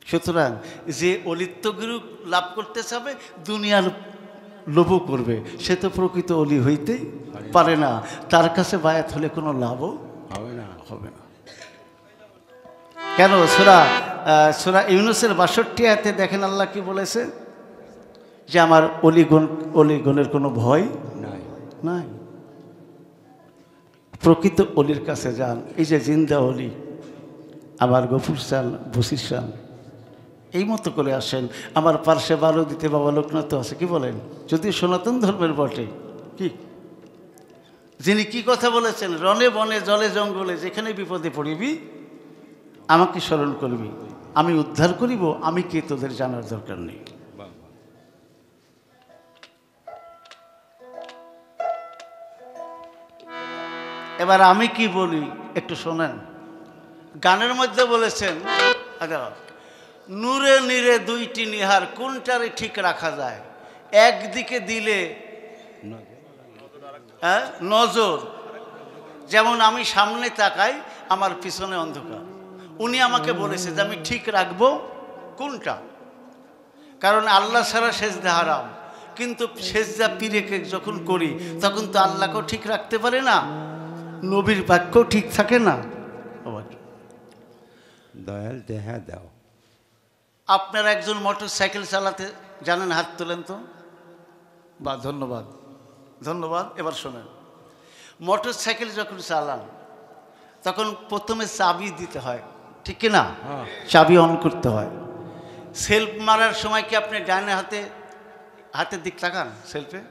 [SPEAKER 1] সুতরাং যে অলিত্বগুরু লাভ করতে চাবে, দুনিয়ার লোভ করবে, সে তো প্রকৃত অলি হইতেই পারে না। তার কাছে বায়াত হলে কোনো লাভও
[SPEAKER 3] হবে না,
[SPEAKER 1] হবে না। কেন? সূরা ইউনূসের ৬২ আয়াতে দেখেন আল্লাহ কি বলেছে, যে আমার অলিগণের কোনো ভয়
[SPEAKER 3] নাই।
[SPEAKER 1] নাই। প্রকৃত অলির কাছে যান। এই যে জিন্দা অলি আমার গফুর চান, বসির চান, এই মতো করে আসেন। আমার পার্শ্বে 12 দিতে বাবা লোকনাথ আছে, কি বলেন, যদিও সনাতন ধর্মের বটে, কি যিনি কি কথা বলেছেন, রণে বনে জলে জঙ্গলে যেখানে বিপদে পড়িবি আমাকে স্মরণ করবি, আমি উদ্ধার করিব, আমি কে তোদের জানার দরকার নেই। এবার আমি কি বলি একটু শোনেন। গানের মধ্যে বলেছেন, আচ্ছা, নূরে নীরে দুইটি নিহার, কোনটারে ঠিক রাখা যায়, একদিকে দিলে হ্যাঁ নজর, যেমন আমি সামনে তাকাই আমার পিছনে অন্ধকার। উনি আমাকে বলেছে যে আমি ঠিক রাখবো কোনটা, কারণ আল্লাহ ছাড়া সেজদা হারাম, কিন্তু সেজদা পীরেকে যখন করি তখন তো আল্লাহকেও ঠিক রাখতে পারে না, নবীর বাক্যও ঠিক থাকে না।
[SPEAKER 3] দয়াল দেহা দাও।
[SPEAKER 1] আপনার একজন মোটর সাইকেল চালাতে জানেন, হাত তোলেন তো। বা ধন্যবাদ, ধন্যবাদ। এবার শোনেন, মোটর সাইকেল যখন চালান তখন প্রথমে চাবি দিতে হয়, ঠিক কি না? চাবি অন করতে হয়। সেলফ মারার সময় কি আপনি ডানে হাতের দিক তাকান সেলফে,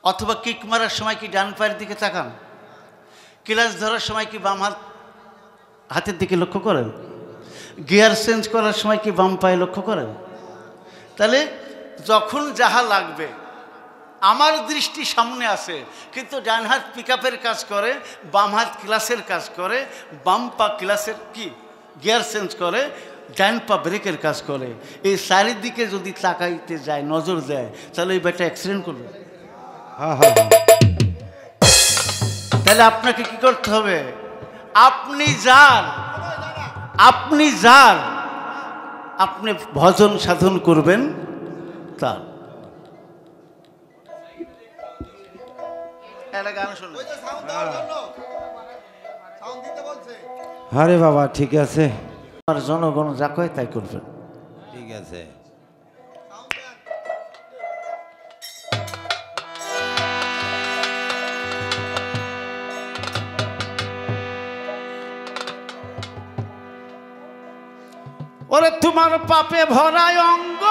[SPEAKER 1] অথবা কিক মারার সময় কি ডান পায়ের দিকে তাকান? ক্লাচ ধরার সময় কি বাম হাতের দিকে লক্ষ্য করেন? গিয়ার চেঞ্জ করার সময় কি বাম পায়ে লক্ষ্য করেন? তাহলে যখন যাহা লাগবে, আমার দৃষ্টি সামনে আছে, কিন্তু ডান হাত পিক আপের কাজ করে, বাম হাত ক্লাসের কাজ করে, বাম পা ক্লাসের কি গিয়ার চেঞ্জ করে, ডান পা ব্রেকের কাজ করে। এই চারিদিকে যদি তাকাইতে যায়, নজর দেয়, তাহলে এই ব্যাটা অ্যাক্সিডেন্ট করবে। তাহলে আপনাকে কি করতে হবে? আপনি যার আপনি ভজন সাধন করবেন তার।
[SPEAKER 3] আরে বাবা ঠিক আছে,
[SPEAKER 1] আর জনগণ যা কয় তাই করবেন।
[SPEAKER 3] ঠিক আছে।
[SPEAKER 1] ওরে তোমার পাপে ভরায় অঙ্গ,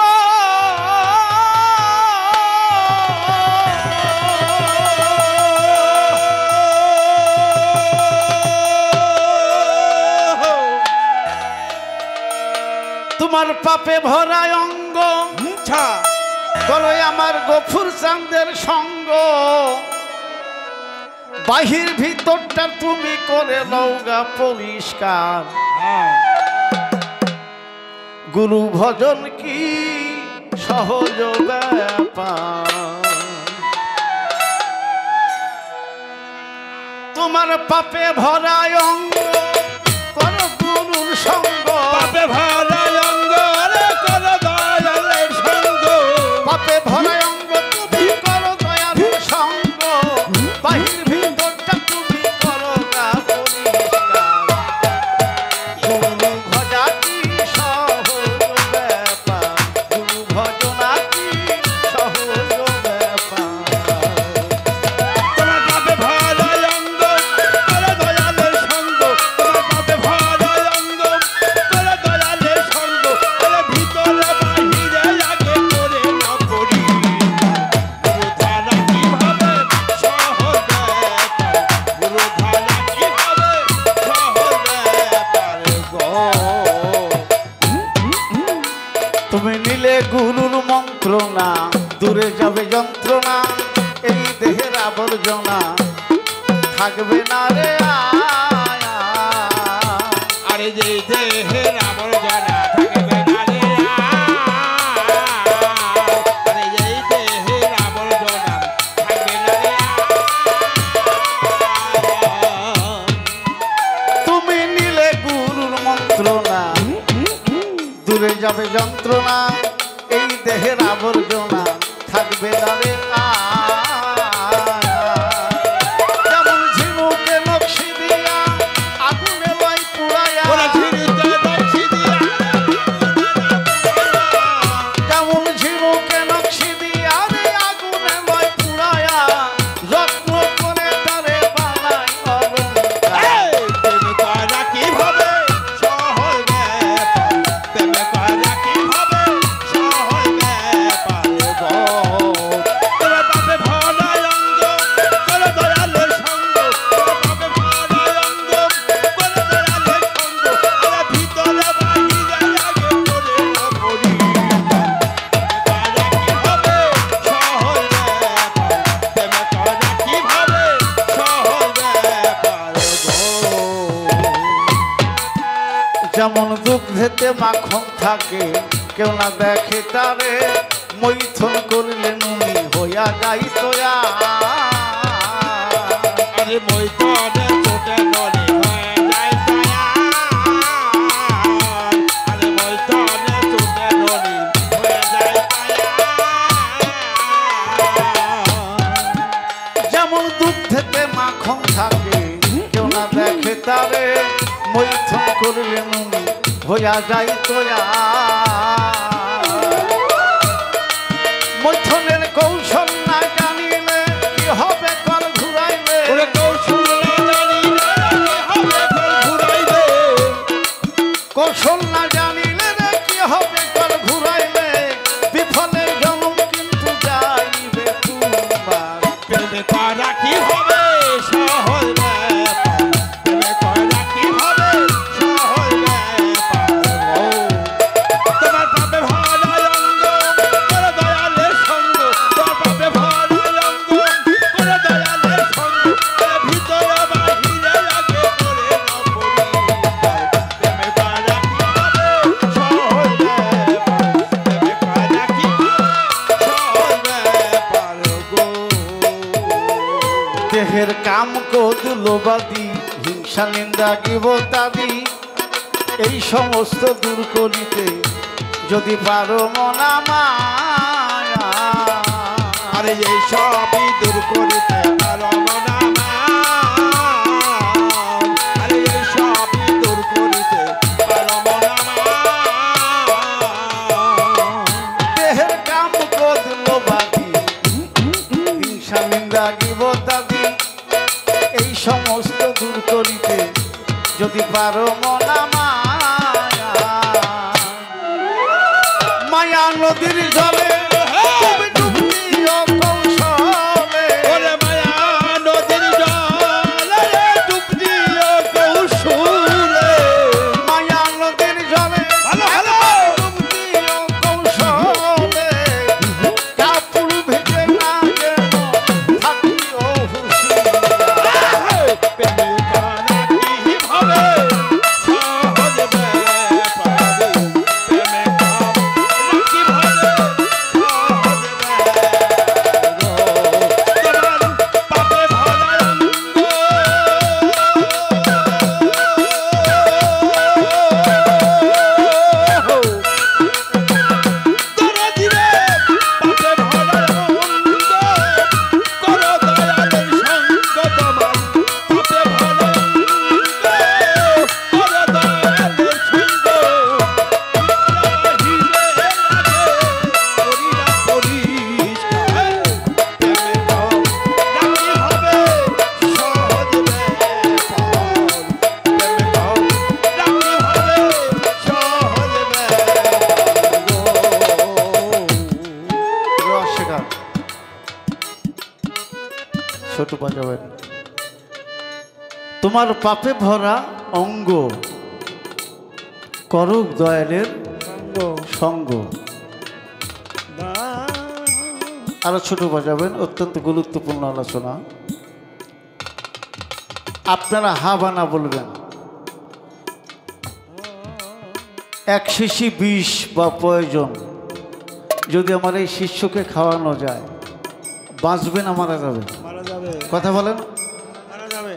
[SPEAKER 1] তোমার পাপে ভরায় অঙ্গ, করো আমার গফুর চাঁদের সঙ্গ, বাহির ভিতরটা তুমি করে লওগা পরিষ্কার। গুরু ভজন কি সহজ ব্যাপার, তোমার পাপে ভরায় অঙ্গ, করো গুরুর সঙ্গ,
[SPEAKER 3] পাপে ভরায় অঙ্গ, রে করো দয়ালের সঙ্গ,
[SPEAKER 1] পাপে ভরায় অঙ্গ, তুমি করো দয়ালের সঙ্গ, বাহির ভিতরটা তুমি করো না পরিষ্কার। গুরু ভজা কি সহজ ব্যাপার, গুরু ভজনা কি সহজ ব্যাপার।
[SPEAKER 3] তোমার পাপে ভরায় অঙ্গ, করো দয়ালের সঙ্গ, তোমার পাপে ভরায় অঙ্গ, করো দয়ালের সঙ্গ, ওরে ভিতরে বাহিরে আগে করে না পড়ি, গুরু ধারা কিভাবে সহজ ব্যাপার, গুরু ধারা কিভাবে সহজ ব্যাপার গো।
[SPEAKER 1] তুমি নিলে গুরুর মন্ত্রণা, দূরে যাবে যন্ত্রণা, এই দেহের আবর্জনা থাকবে না রে আয়।
[SPEAKER 3] আরে যে দেহের আবর্জনা থাকবে না রে আরে যে দেহের আবর্জনা থাকবে না রে
[SPEAKER 1] তুমি নিলে গুরুর মন্ত্রণা, দূরে যাবে যন্ত্রণা, এই দেহের আবর্জনা থাকবে না রে যেমন ঝিনুকে নকশি দিয়া আগুনে লাই পুড়ায়া,
[SPEAKER 3] ওরা ঝিরিতে নকশি দিয়া
[SPEAKER 1] যেমন মাখন থাকে কেউ না দেখে তারে মৈথন করলে নুনি হইয়া যাই তোয়া
[SPEAKER 3] আরে মৈতনে ছোটে ননি হয়ে যায় দয়া আরে মৈতনে ছোটে ননি হয়ে যায়
[SPEAKER 1] যেমন দুধ থেকে মাখন থাকে কেউ না দেখে তারে মৈথন করলে নুনি হইয়া যাই তোয়া মৈথনের কৌশল না জানিলে কি হবে কল ঘুরাইলে
[SPEAKER 3] ওরে কৌশল না জানিলে হবে ফল ঘুরাইবে
[SPEAKER 1] কৌশল না জানিলে রে কি হবে কল ঘুরাইলে বিফলের জন্ম কিন্তু যাইবে তোমার
[SPEAKER 3] প্রেমে করা কি হবে সহজ ব্যাপার প্রেমে করা কি হবে সহজ ব্যাপার ও তোমার পাপে ভরা অঙ্গ করে দয়ালের সঙ্গ তোমার পাপে ভরা অঙ্গ করে দয়ালের সঙ্গ ভিতরে বাহিরে লাগে করে না পরিবার প্রেমে করা কি হবে সহজ ব্যাপার প্রেমে করা কি হবে সহজ ব্যাপার গো
[SPEAKER 1] দেহের কাম ক্রোধ লোবাদি হিংসা নিন্দা গিবতাদি এই সমস্ত দূর করিতে যদি পারো মনা মায়া
[SPEAKER 3] আরে এই সবই দূর করিতে পারো না আরে এই সবই দূর করিতে পারো না
[SPEAKER 1] দেহের কাম ক্রোধ লোবাদি হিংসা নিন্দা গিবতাদি এই সমস্ত দূর করিতে যদি পারো মনা মায়া মায়া নদীর জলে তুমি ডুব দিও কৌশলে
[SPEAKER 3] ওরে মায়া নদীর জলে ডুব দিও কৌশলে
[SPEAKER 1] মায়া নদীর জলে
[SPEAKER 3] ভালো, ভালো।
[SPEAKER 1] ডুব দিও কৌশলে কাপুর ভেজে না যেন থাকিও হুঁশিয়ার।
[SPEAKER 3] প্রেমে করা কি হবে সহজ ব্যাপার প্রেমে করা কি হবে সহজ ব্যাপার তোমার পাপে ভরা অঙ্গ তোরা দিলে পাপে ভরা অঙ্গ করো দয়ালের সঙ্গ তোমার পাপে ভরা অঙ্গ করো দয়ালের সঙ্গ বাহিরে লাগে করিনা পরিষ্কার প্রেমে রাখি হবে সহজ ব্যাপার প্রেমে রাখি হবে সহজ ব্যাপার
[SPEAKER 1] রসিকার ছোট বাজাবেন তোমার পাপে ভরা অঙ্গ করুক দয়ালের সঙ্গ আরো ছোট বাজাবেন অত্যন্ত গুরুত্বপূর্ণ আলোচনা আপনারা হা বানা বলবেন এক শিশি বিষ বা প্রয়োজন যদি আমার এই শিষ্যকে খাওয়ানো যায় বাঁচবে না মারা যাবে
[SPEAKER 3] মারা যাবে
[SPEAKER 1] কথা বলেন
[SPEAKER 3] মারা যাবে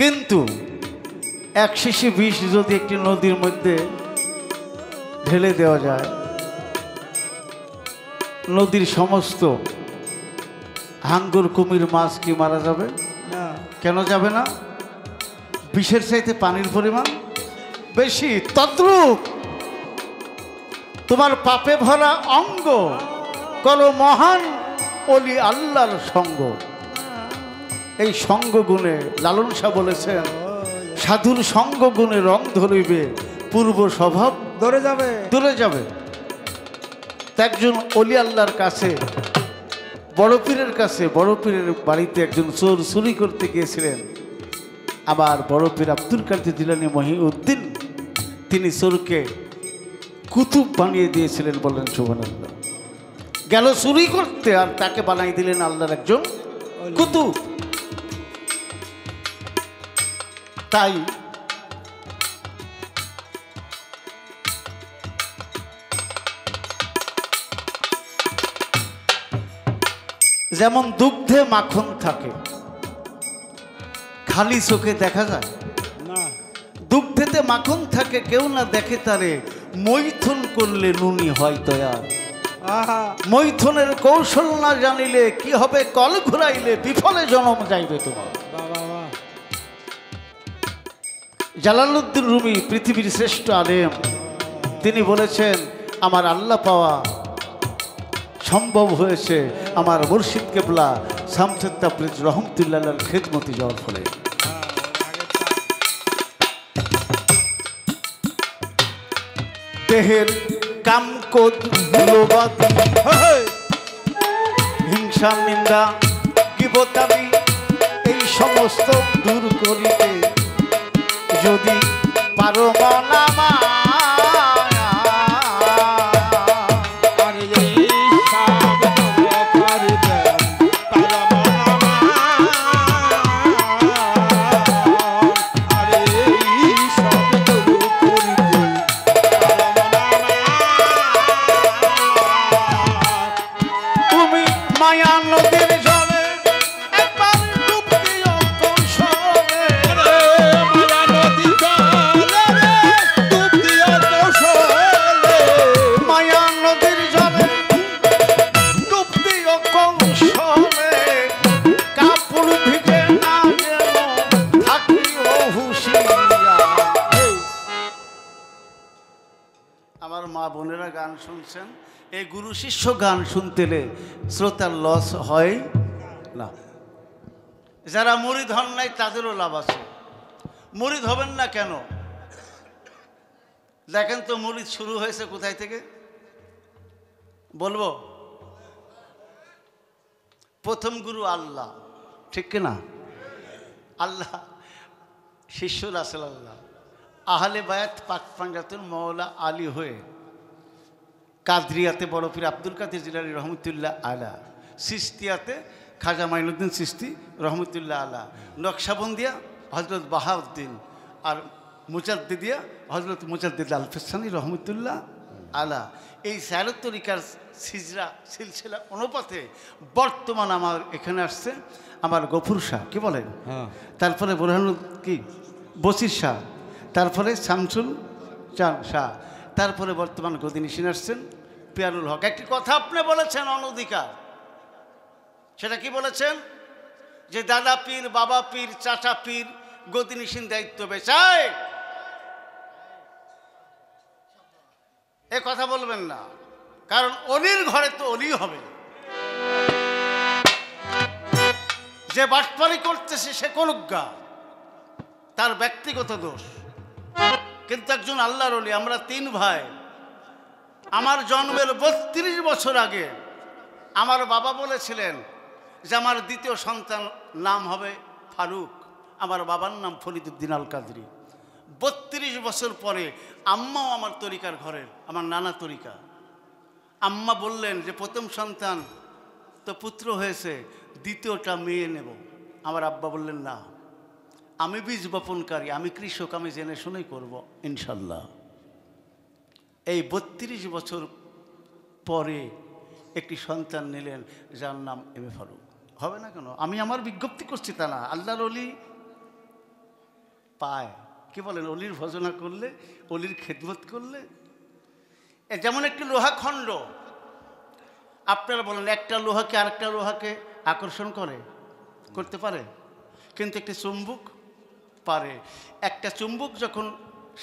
[SPEAKER 1] কিন্তু এক শিশি বিষ যদি একটি নদীর মধ্যে ঢেলে দেওয়া যায় নদীর সমস্ত হাঙ্গর কুমির মাছ কি মারা যাবে
[SPEAKER 3] না
[SPEAKER 1] কেন যাবে না বিষের চাইতে পানির পরিমাণ বেশি তদ্রূপ তোমার পাপে ভরা অঙ্গ করো মহান অলি আল্লাহর সঙ্গ এই সঙ্গ গুণে লালন শাহ বলেছেন সাধুর সঙ্গ গুণে রং ধরিবে পূর্ব স্বভাব
[SPEAKER 3] ধরে যাবে
[SPEAKER 1] দূরে যাবে তা একজন অলি আল্লাহর কাছে বড় পীরের কাছে বড় পীরের বাড়িতে একজন চোর চুরি করতে গিয়েছিলেন আবার বড় পীর আব্দুল কাদের জিলানী মহিউদ্দিন তিনি চোরকে কুতুব বানিয়ে দিয়েছিলেন বললেন সুবহানাল্লাহ গেল চুরি করতে আর তাকে বানাই দিলেন আল্লাহর একজন কুতুব তাই যেমন দুগ্ধে মাখন থাকে, খালি চোখে দেখা যায়
[SPEAKER 3] না।
[SPEAKER 1] দুগ্ধেতে মাখন থাকে, কেউ না দেখে তারে, মৈথুন করলে নুনি হয় তৈয়ার।
[SPEAKER 3] আহা,
[SPEAKER 1] মৈথুনের কৌশল না জানিলে কি হবে, কল ঘুরাইলে বিফলে জনম যাইবে তোমার।
[SPEAKER 3] বাবা বাহ।
[SPEAKER 1] জালালউদ্দিন রুমি পৃথিবীর শ্রেষ্ঠ আলেম, তিনি বলেছেন আমার আল্লাহ পাওয়া সম্ভব হয়েছে আমার মুর্শিদ কেবলা শামসুদ তাবরিজ রহমতুল্লাহর খেদমতি যাওয়ার ফলে। দেহের কামকোদ লোবাদি হিংসা নিন্দা গীবতাবি এই সমস্ত দূর করিতে যদি পারো মনামা।
[SPEAKER 3] আরে এই সব তোমরা করবে, তারা মানামা। আরে এই সব তোমরা করবে, তারা মানামা।
[SPEAKER 1] তুমি মায়া নদীর জলে একবার ডুব দিও কৌশলে।
[SPEAKER 3] মায়া নদী জলে ডুব দিও কৌশলে।
[SPEAKER 1] মায়া নদীর জলে ডুব দিও কৌশলে। কাপড় ভিজে না যেন থাকিও হুঁশিয়ার। আমার মা বোনেরা গান শুনছেন, এই গুরু শিষ্য গান শুনতেলে শ্রোতার লস হয় না। যারা মুরিদ হন নাই তাদেরও লাভ আছে। মুরিদ হবেন না কেন? দেখেন তো মুরিদ শুরু হয়েছে কোথায় থেকে বলবো? প্রথম গুরু আল্লাহ, ঠিক কিনা? আল্লাহ, শিষ্য রাসূল আল্লাহ, আহলে বায়াত পাক পাঞ্জাতুল মওলা আলী হয়ে কাদরিয়াতে বড় পীর আব্দুল কাদের জিলানী রহমতুল্লাহ আলা, সিস্তিয়াতে খাজা মাইনুদ্দিন সিস্তি রহমতুল্লাহ আলা, নকশাবন্দিয়া হজরত বাহাউদ্দিন, আর মুজাদ্দিদিয়া হজরত মুজাদ্দিদ আল ফিসানি রহমতুল্লাহ আলা। এই সায়রত তরিকার সিলসিলা অনুপাতে বর্তমান আমার এখানে আসছে আমার গফুর শাহ, কি বলেন, তারপরে বোরহানুল কি বসির শাহ, তারপরে শামসুল চান শাহ, তারপরে বর্তমান গদিনিসিন আসছেন পিয়ারুল হক। একটি কথা আপনি বলেছেন অনধিকার, সেটা কি বলেছেন? যে দাদা পীর, বাবা পীর, চাচা পীর গদিনিসিন দায়িত্ব বেচায়। এ কথা বলবেন না, কারণ অলির ঘরে তো অলি হবে। যে বাটপারি করতেছে সে করুজ্ঞা, তার ব্যক্তিগত দোষ। কিন্তু একজন আল্লাহর ওলি, আমরা 3 ভাই। আমার জন্মের 32 বছর আগে আমার বাবা বলেছিলেন যে আমার দ্বিতীয় সন্তান নাম হবে ফারুক, আমার বাবার নাম ফরিদুদ্দিন আল কাদরি। 32 বছর পরে আম্মাও আমার তরিকার ঘরের, আমার নানা তরিকা। আম্মা বললেন যে প্রথম সন্তান তো পুত্র হয়েছে, দ্বিতীয়টা মেয়ে নেব। আমার আব্বা বললেন না, আমি বীজ বপনকারী, আমি কৃষক, আমি জেনে শুনেই করব ইনশাল্লাহ। এই 32 বছর পরে একটি সন্তান নিলেন যার নাম এম এ ফারুক। হবে না কেন? আমি আমার বিজ্ঞপ্তি করছি তা না, আল্লাহর অলি পায়। কি বলেন, অলির ভজনা করলে, অলির খেদমত করলে। যেমন একটি লোহাখণ্ড, আপনারা বলেন একটা লোহাকে আরেকটা লোহাকে আকর্ষণ করতে পারে, কিন্তু একটি চুম্বক পারে। একটা চুম্বক যখন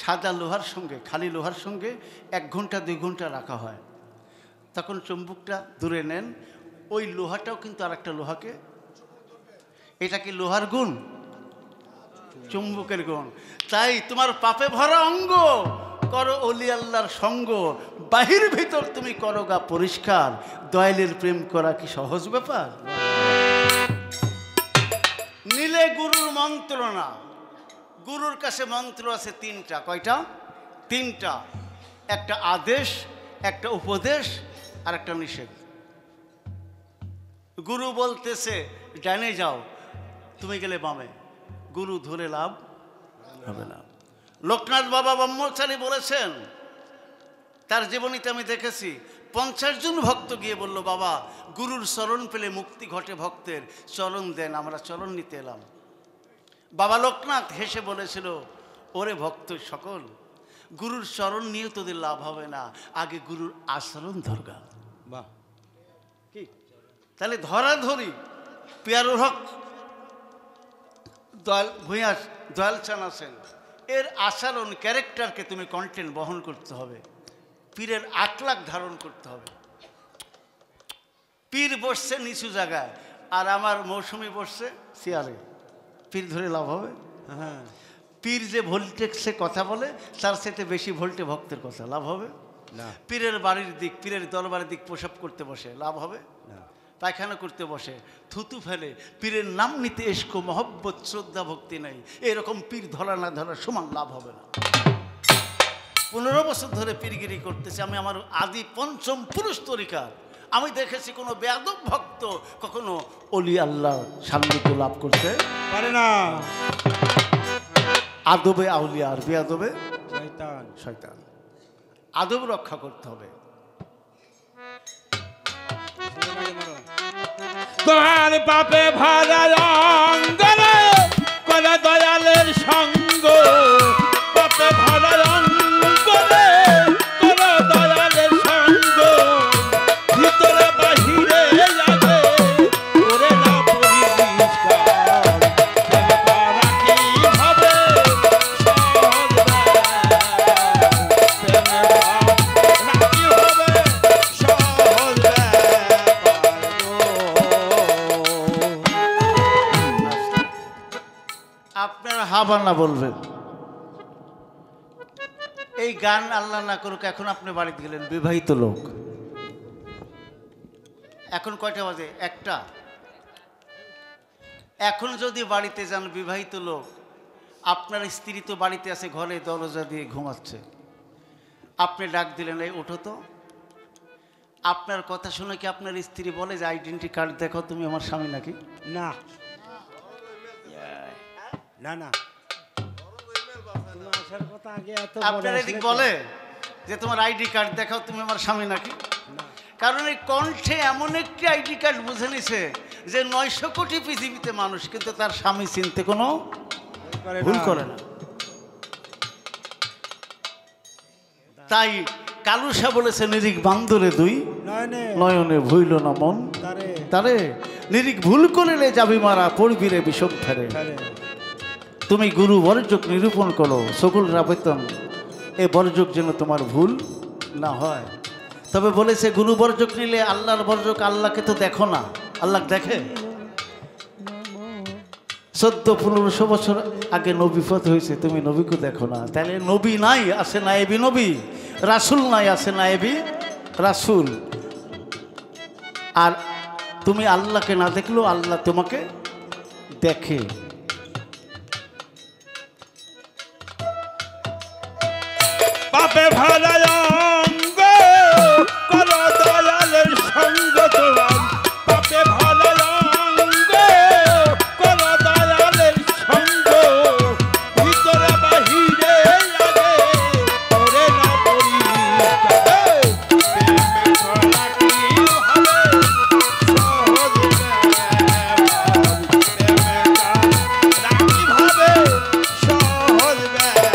[SPEAKER 1] সাদা লোহার সঙ্গে, খালি লোহার সঙ্গে 1 ঘন্টা 2 ঘন্টা রাখা হয়, তখন চুম্বকটা দূরে নেন, ওই লোহাটাও কিন্তু আরেকটা লোহাকে, এটা কি লোহার গুণ? চুম্বকের গুণ। তাই তোমার পাপে ভরা অঙ্গ করো অলি আল্লাহর সঙ্গ, বাহির ভিতর তুমি করো গা পরিষ্কার, দয়ালের প্রেম করা কি সহজ ব্যাপার? নিলে গুরুর মন্ত্র না, গুরুর কাছে মন্ত্র আছে 3টা। কয়টা? 3টা। একটা আদেশ, একটা উপদেশ, আর একটা নিষেধ। গুরু বলতেছে ডানে যাও, তুমি গেলে বামে, গুরু ধরে লাভ হবে না। লোকনাথ বাবা ব্রহ্মচারী বলেছেন, তার জীবনীতে আমি দেখেছি, 50 জন ভক্ত গিয়ে বলল, বাবা গুরুর চরণ পেলে মুক্তি ঘটে ভক্তের, চরণ দেন, আমরা চরণ নিতে এলাম। বাবা লোকনাথ হেসে বলেছিল, ওরে ভক্ত সকল, গুরুর চরণ নিয়ে তোদের লাভ হবে না, আগে গুরুর আচরণ ধরগা।
[SPEAKER 3] বাহ,
[SPEAKER 1] কি তাহলে ধরাধরি পিয়ারুর হক দয়াল ভূঁইয়া দয়াল চান আছেন, এর আচরণ ক্যারেক্টারকে তুমি কন্টেন্ট বহন করতে হবে, পীরের আখলাক ধারণ করতে হবে। পীর বসছে নিচু জায়গায় আর আমার মৌসুমি বসছে চেয়ারে, পীর ধরে লাভ হবে?
[SPEAKER 3] হ্যাঁ,
[SPEAKER 1] পীর যে ভোল্টেক্সে কথা বলে তার সাথে বেশি ভোল্টে ভক্তের কথা লাভ হবে
[SPEAKER 3] না,
[SPEAKER 1] পীরের বাড়ির দিক, পীরের দরবারের দিক প্রসাব করতে বসে লাভ হবে
[SPEAKER 3] না।
[SPEAKER 1] পায়খানা করতে বসে থুতু ফেলে, পীরের নাম নিতে এসকো মহব্বত শ্রদ্ধা ভক্তি নেই, এরকম পীর ধরা না ধরা সমান লাভ হবে না। 15 বছর ধরে পীরগিরি করতেছি আমি, আমার আদি পঞ্চম পুরুষ তরিকার। আমি দেখেছি কোনো বেয়াদব ভক্ত কখনো অলি আল্লাহ সান্নিধ্য লাভ করতে
[SPEAKER 3] পারে না।
[SPEAKER 1] আদবে আউলিয়া আর বেয়াদবে
[SPEAKER 3] শয়তান।
[SPEAKER 1] শয়তান। আদব রক্ষা করতে হবে।
[SPEAKER 3] তোমার পাপে ভরা অঙ্গনে করে দয়ালের সঙ্গ, পাপে ভরা অঙ্গনে করে দয়ালের সঙ্গ, ভিতরে বাহিরে লাগে ওরে না পরিষ্কার, করা কি হবে সহজ নাকি হবে সহজ
[SPEAKER 1] আপনারা হাবানা বলবেন। এই গান আল্লাহ না করুক, এখন আপনি বাড়িতে গেলেন বিবাহিত লোক, এখন কয়টা বাজে? 1টা। এখন যদি বাড়িতে যান বিবাহিত লোক, আপনার স্ত্রী তো বাড়িতে আছে, ঘরে দরজা দিয়ে ঘুমাচ্ছে, আপনি ডাক দিলেন, এই ওঠো তো। আপনার কথা শুনে কি আপনার স্ত্রী বলে যে আইডেন্টি কার্ড দেখো, তুমি আমার স্বামী নাকি?
[SPEAKER 3] না না না, আসার কথা আগে এত
[SPEAKER 1] আপনার এদিক বলে যে তোমার আইডি কার্ড দেখাও, তুমি আমার স্বামী নাকি? কারণ এই কণ্ঠে এমন একটি আইডি কার্ড বুঝে নিছে যে 900 কোটি পৃথিবীতে মানুষ, কিন্তু তার স্বামী চিনতে কোনো ভুল করে না। তাই কালুসা বলেছে, নিরিক বান্দরে দুই নয়নে ভুইল না মন তারে, নিরিক ভুল করিলে যাবি মারা, পড়বি রে বিষম ফেরে। তুমি গুরু বর্জক নিরূপণ করো সকল রাবেতন, এ বর্জক যেন তোমার ভুল না হয়। তবে বলেছে গুরু বর্জক নিলে আল্লাহর বর্জক, আল্লাহকে তো দেখো না, আল্লাহ দেখে। 1400-1500 বছর আগে নবীপথ হয়েছে, তুমি নবীকে দেখো না। তাহলে নবী নাই, আছে নায়েবি নবী, রাসূল নাই, আছে নায়েবি রাসূল। আর তুমি আল্লাহকে না দেখলেও আল্লাহ তোমাকে দেখে।
[SPEAKER 3] পাপে ভরা অঙ্গ করো দয়ালের সঙ্গ, তোমার পাপে ভরা অঙ্গ করো দয়ালের সঙ্গ, ভিতরে বাহিরে লাগে ওরে না পরিষ্কার, প্রেমে করা কি হবে সহজ ব্যাপার, প্রেমে করা কি হবে সহজ ব্যাপার।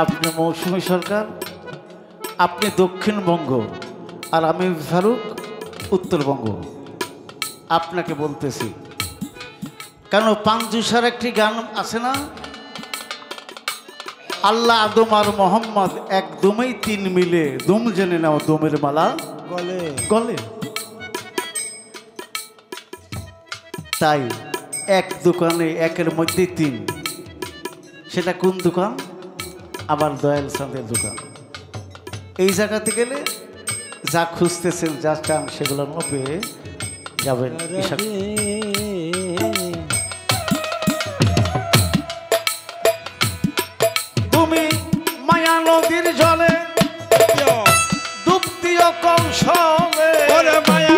[SPEAKER 1] আপনি মৌসুমী সরকার, আপনি দক্ষিণবঙ্গ, আর আমি ফারুক উত্তরবঙ্গ। আপনাকে বলতেছি, কেন পাঞ্জুসার একটি গান আছে না, আল্লাহ আদম আর মোহাম্মদ একদমই 3 মিলে, দুম জেনে নাও দমের মালা
[SPEAKER 3] গলে
[SPEAKER 1] গলে। তাই এক দোকানে একের মধ্যে 3, সেটা কোন দোকান? আবার দয়াল চাঁদের দোকান। এই জায়গাতে গেলে যা খুঁজতেছেন, যা চান, সেগুলো পেয়ে যাবেন। তুমি মায়া নদীর জলে ডুব দিও কৌশলে,
[SPEAKER 3] মায়া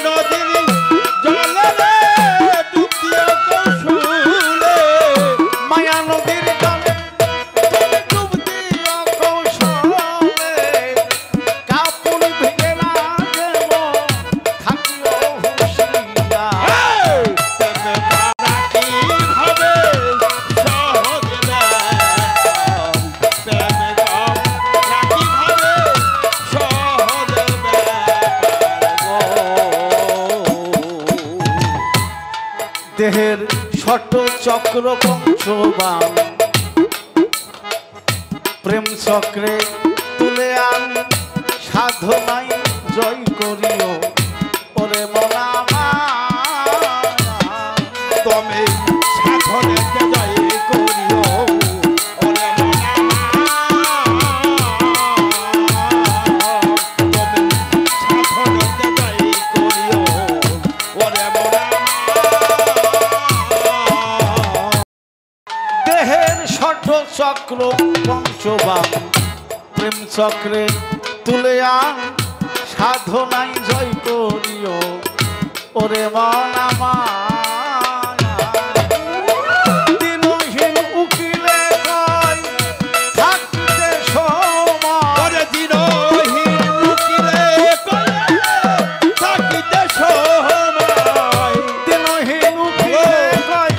[SPEAKER 3] নদীর জলে ডুব দিও কৌশলে,
[SPEAKER 1] মায়া নদীর জলে ডুব দিও দেহের শট চক্র পঞ্চবান প্রেম চক্রে তুলে আন সাধনাই জয় করিও ওরে মনা
[SPEAKER 3] তুমি সাধনেতে জয় করিও ওরে তুমি সাধনেতে জয় করিও ওরে
[SPEAKER 1] দেহের শট চক্র পঞ্চবান প্রেম চক্রে তুলে আন সাধনাই জয় করিও ওরে মন আমার দিনহীন উকিলে কয় থাকতে সময়
[SPEAKER 3] ওরে দিনহীন উকিলে কয় থাকিতে সময়
[SPEAKER 1] দিনহীন উকিলে কয়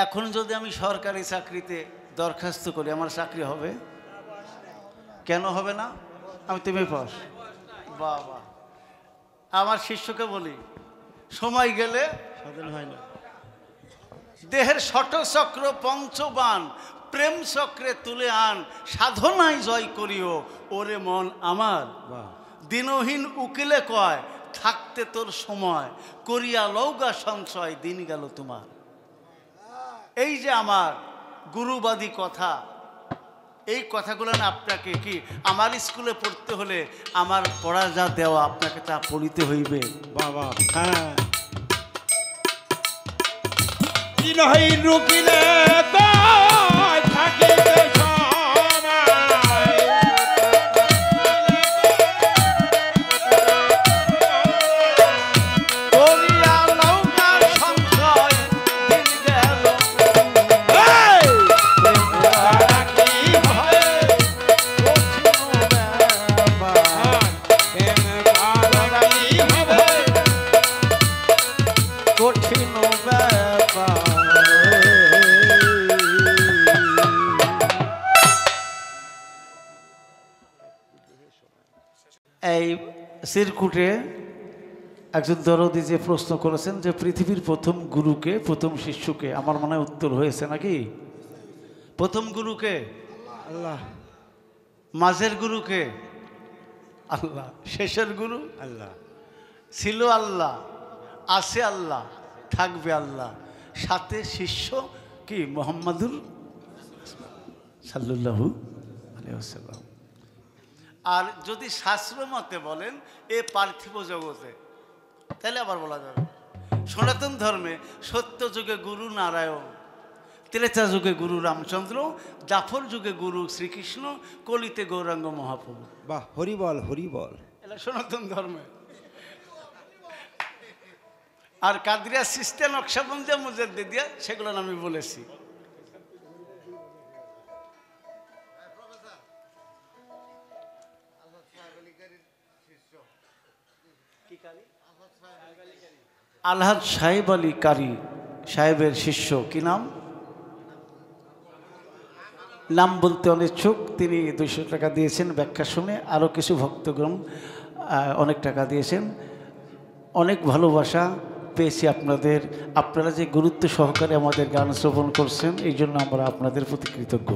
[SPEAKER 1] এখন যদি আমি সরকারি চাকরিতে দরখাস্ত করি আমার চাকরি হবে? কেন হবে না? আমি তুমি পাস বাবা আমার শিষ্যকে বলি সময় গেলে
[SPEAKER 3] সাধন হয় না
[SPEAKER 1] দেহের শটচক্র পঞ্চবান প্রেম চক্রে তুলে আন সাধনায় জয় করিও ওরে মন আমার দিনহীন উকিলে কয় থাকতে তোর সময় করিয়া লৌগা সঞ্চয় দিন গেল তোমার। এই যে আমার গুরুবাদী কথা, এই কথাগুলো না আপনাকে কি আমার স্কুলে পড়তে হলে আমার পড়া যা দেওয়া আপনাকে তা পড়িতে হইবে।
[SPEAKER 3] বাবা হ্যাঁ দিনহীন উকিলে কয় থাকিতে সময়
[SPEAKER 1] করিয়া লৌকা সঞ্চয় দিন গেল কঠিন ব্যাপার। এই সিরকুটে একজন দরদি যে প্রশ্ন করেছেন যে পৃথিবীর প্রথম গুরুকে, প্রথম শিষ্যকে, আমার মনে হয় উত্তর হয়েছে নাকি? প্রথম গুরুকে
[SPEAKER 3] আল্লাহ,
[SPEAKER 1] মাঝের গুরুকে আল্লাহ, শেষের গুরু
[SPEAKER 3] আল্লাহ
[SPEAKER 1] ছিল আল্লাহ, আছে আল্লাহ, থাকবে আল্লাহ, সাথে শিষ্য কি মুহাম্মাদুর সাল্লাল্লাহু আলাইহি ওয়াসাল্লাম। আর যদি শাস্ত্র মতে বলেন এ পার্থিব জগতে, তাহলে আবার বলা যাবে সনাতন ধর্মে সত্য যুগে গুরু নারায়ণ, ত্রেতা যুগে গুরু রামচন্দ্র, জাফর যুগে গুরু শ্রীকৃষ্ণ, কলিতে গৌরাঙ্গ মহাপ্রভু।
[SPEAKER 3] বাহ, হরি বল হরি বল।
[SPEAKER 1] এটা সনাতন ধর্মে। আর কাদরিয়া সিস্টে নকশাবন্দিয়া মুজাদ্দিদিয়া সেগুলো আমি বলেছি। আলহাজ সাহেব আলী কারি সাহেবের শিষ্য, কি নাম? নাম বলতে অনিচ্ছুক। তিনি 200 টাকা দিয়েছেন ব্যাখ্যা শুনে, আরও কিছু ভক্তগণ অনেক টাকা দিয়েছেন। অনেক ভালোবাসা পেয়েছি আপনাদের। আপনারা যে গুরুত্ব সহকারে আমাদের গান শ্রবণ করছেন, এই জন্য আমরা আপনাদের প্রতি কৃতজ্ঞ।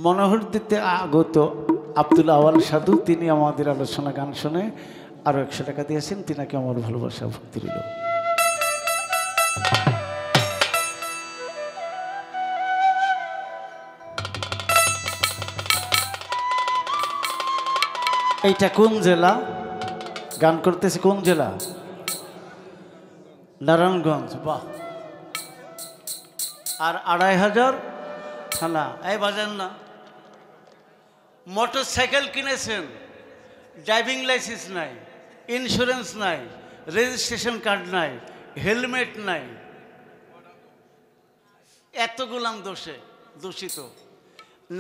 [SPEAKER 1] মনোহর দিতে আগত আব্দুল আওয়াল সাধু, তিনি আমাদের আলোচনা গান শুনে আরও 100 টাকা দিয়েছেন। তিনাকে আমার ভালোবাসা ভক্তি রইল। এইটা কোন জেলা? গান করতেছে কোন জেলা? নারায়ণগঞ্জ। বাহ। আর 2500 থানা। এই বাজান না, মোটর সাইকেল কিনেছেন, ড্রাইভিং লাইসেন্স নাই, ইন্স্যুরেন্স নাই, রেজিস্ট্রেশন কার্ড নাই, হেলমেট নাই, এতগুলাম দূষিত।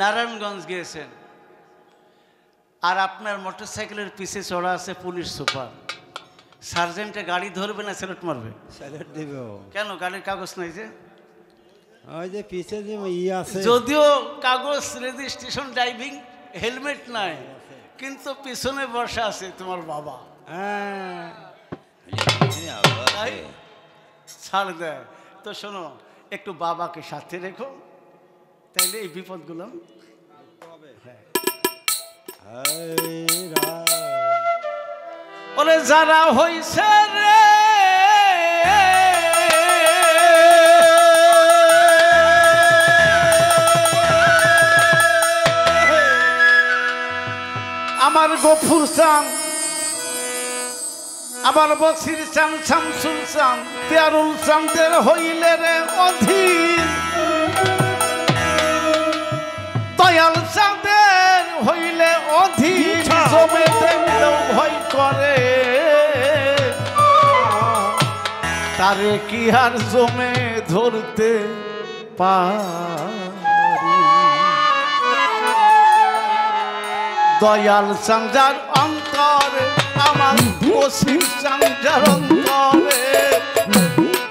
[SPEAKER 1] নারায়ণগঞ্জ গিয়েছেন, আর আপনার মোটর সাইকেলের পিছে চড়া আছে পুলিশ সুপার। সার্জেন্টে গাড়ি ধরবে না স্যালুট মারবে?
[SPEAKER 3] স্যালুট দেব।
[SPEAKER 1] কেন? গাড়ির কাগজ নাই যে।
[SPEAKER 3] ওই যে পিছে যে আছে
[SPEAKER 1] যদিও কাগজ রেজিস্ট্রেশন ড্রাইভিং হেলমেট নাই, কিন্তু পিছনে বসা আছে তোমার বাবা।
[SPEAKER 3] হ্যাঁ
[SPEAKER 1] তাই ছাড় দেয়। তো শোনো, একটু বাবাকে সাথে রেখো, তাইলে এই বিপদগুলো ওরে যারা হইছে রে আমার গফুর চান, আবার বসির চান, শামসুল চান, পেয়ারুল চাঁদের হইলে রে অধীর, দয়াল চাঁদের হইলে অধীর, জমে দেখলেও ভয় করে, তারে কি আর জমে ধরতে পারি। দয়াল চাঁদার অন্তরে আমার বসির চাঁদার অন্তরে,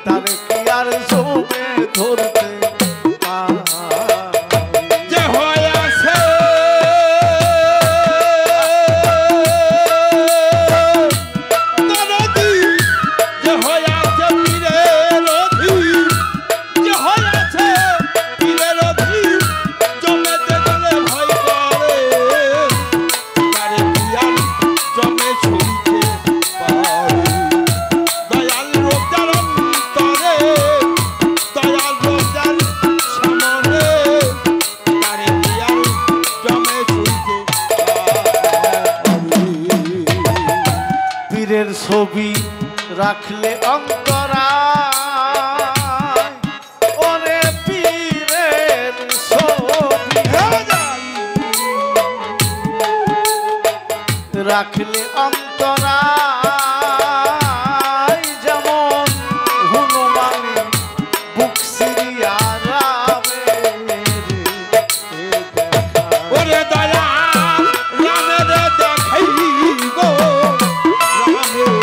[SPEAKER 1] তারে কি আর জমে ধরতে
[SPEAKER 3] যে হয়ে আছে নদী, যে হয়ে আছে পীরের অধীর, যে হয়ে আছে পীরের অধীর, জমে দেখলে ভয় করে, তারে পিয়াল জমে ছুঁইতে পারে। দয়াল রোজার অন্তরে, দয়াল রোজার সামনে, তারে পিয়াল জমে ছুঁইতে পারে।
[SPEAKER 1] পীরের ছবি রাখলে অন্তরায়, ওরে পীরের ছবি রাখলে অন্তরায়, যেমন হনুমানে বুক সিরিয়া রামের দেখা।
[SPEAKER 3] ওরে দয়া রামের দেখাই গো, রামের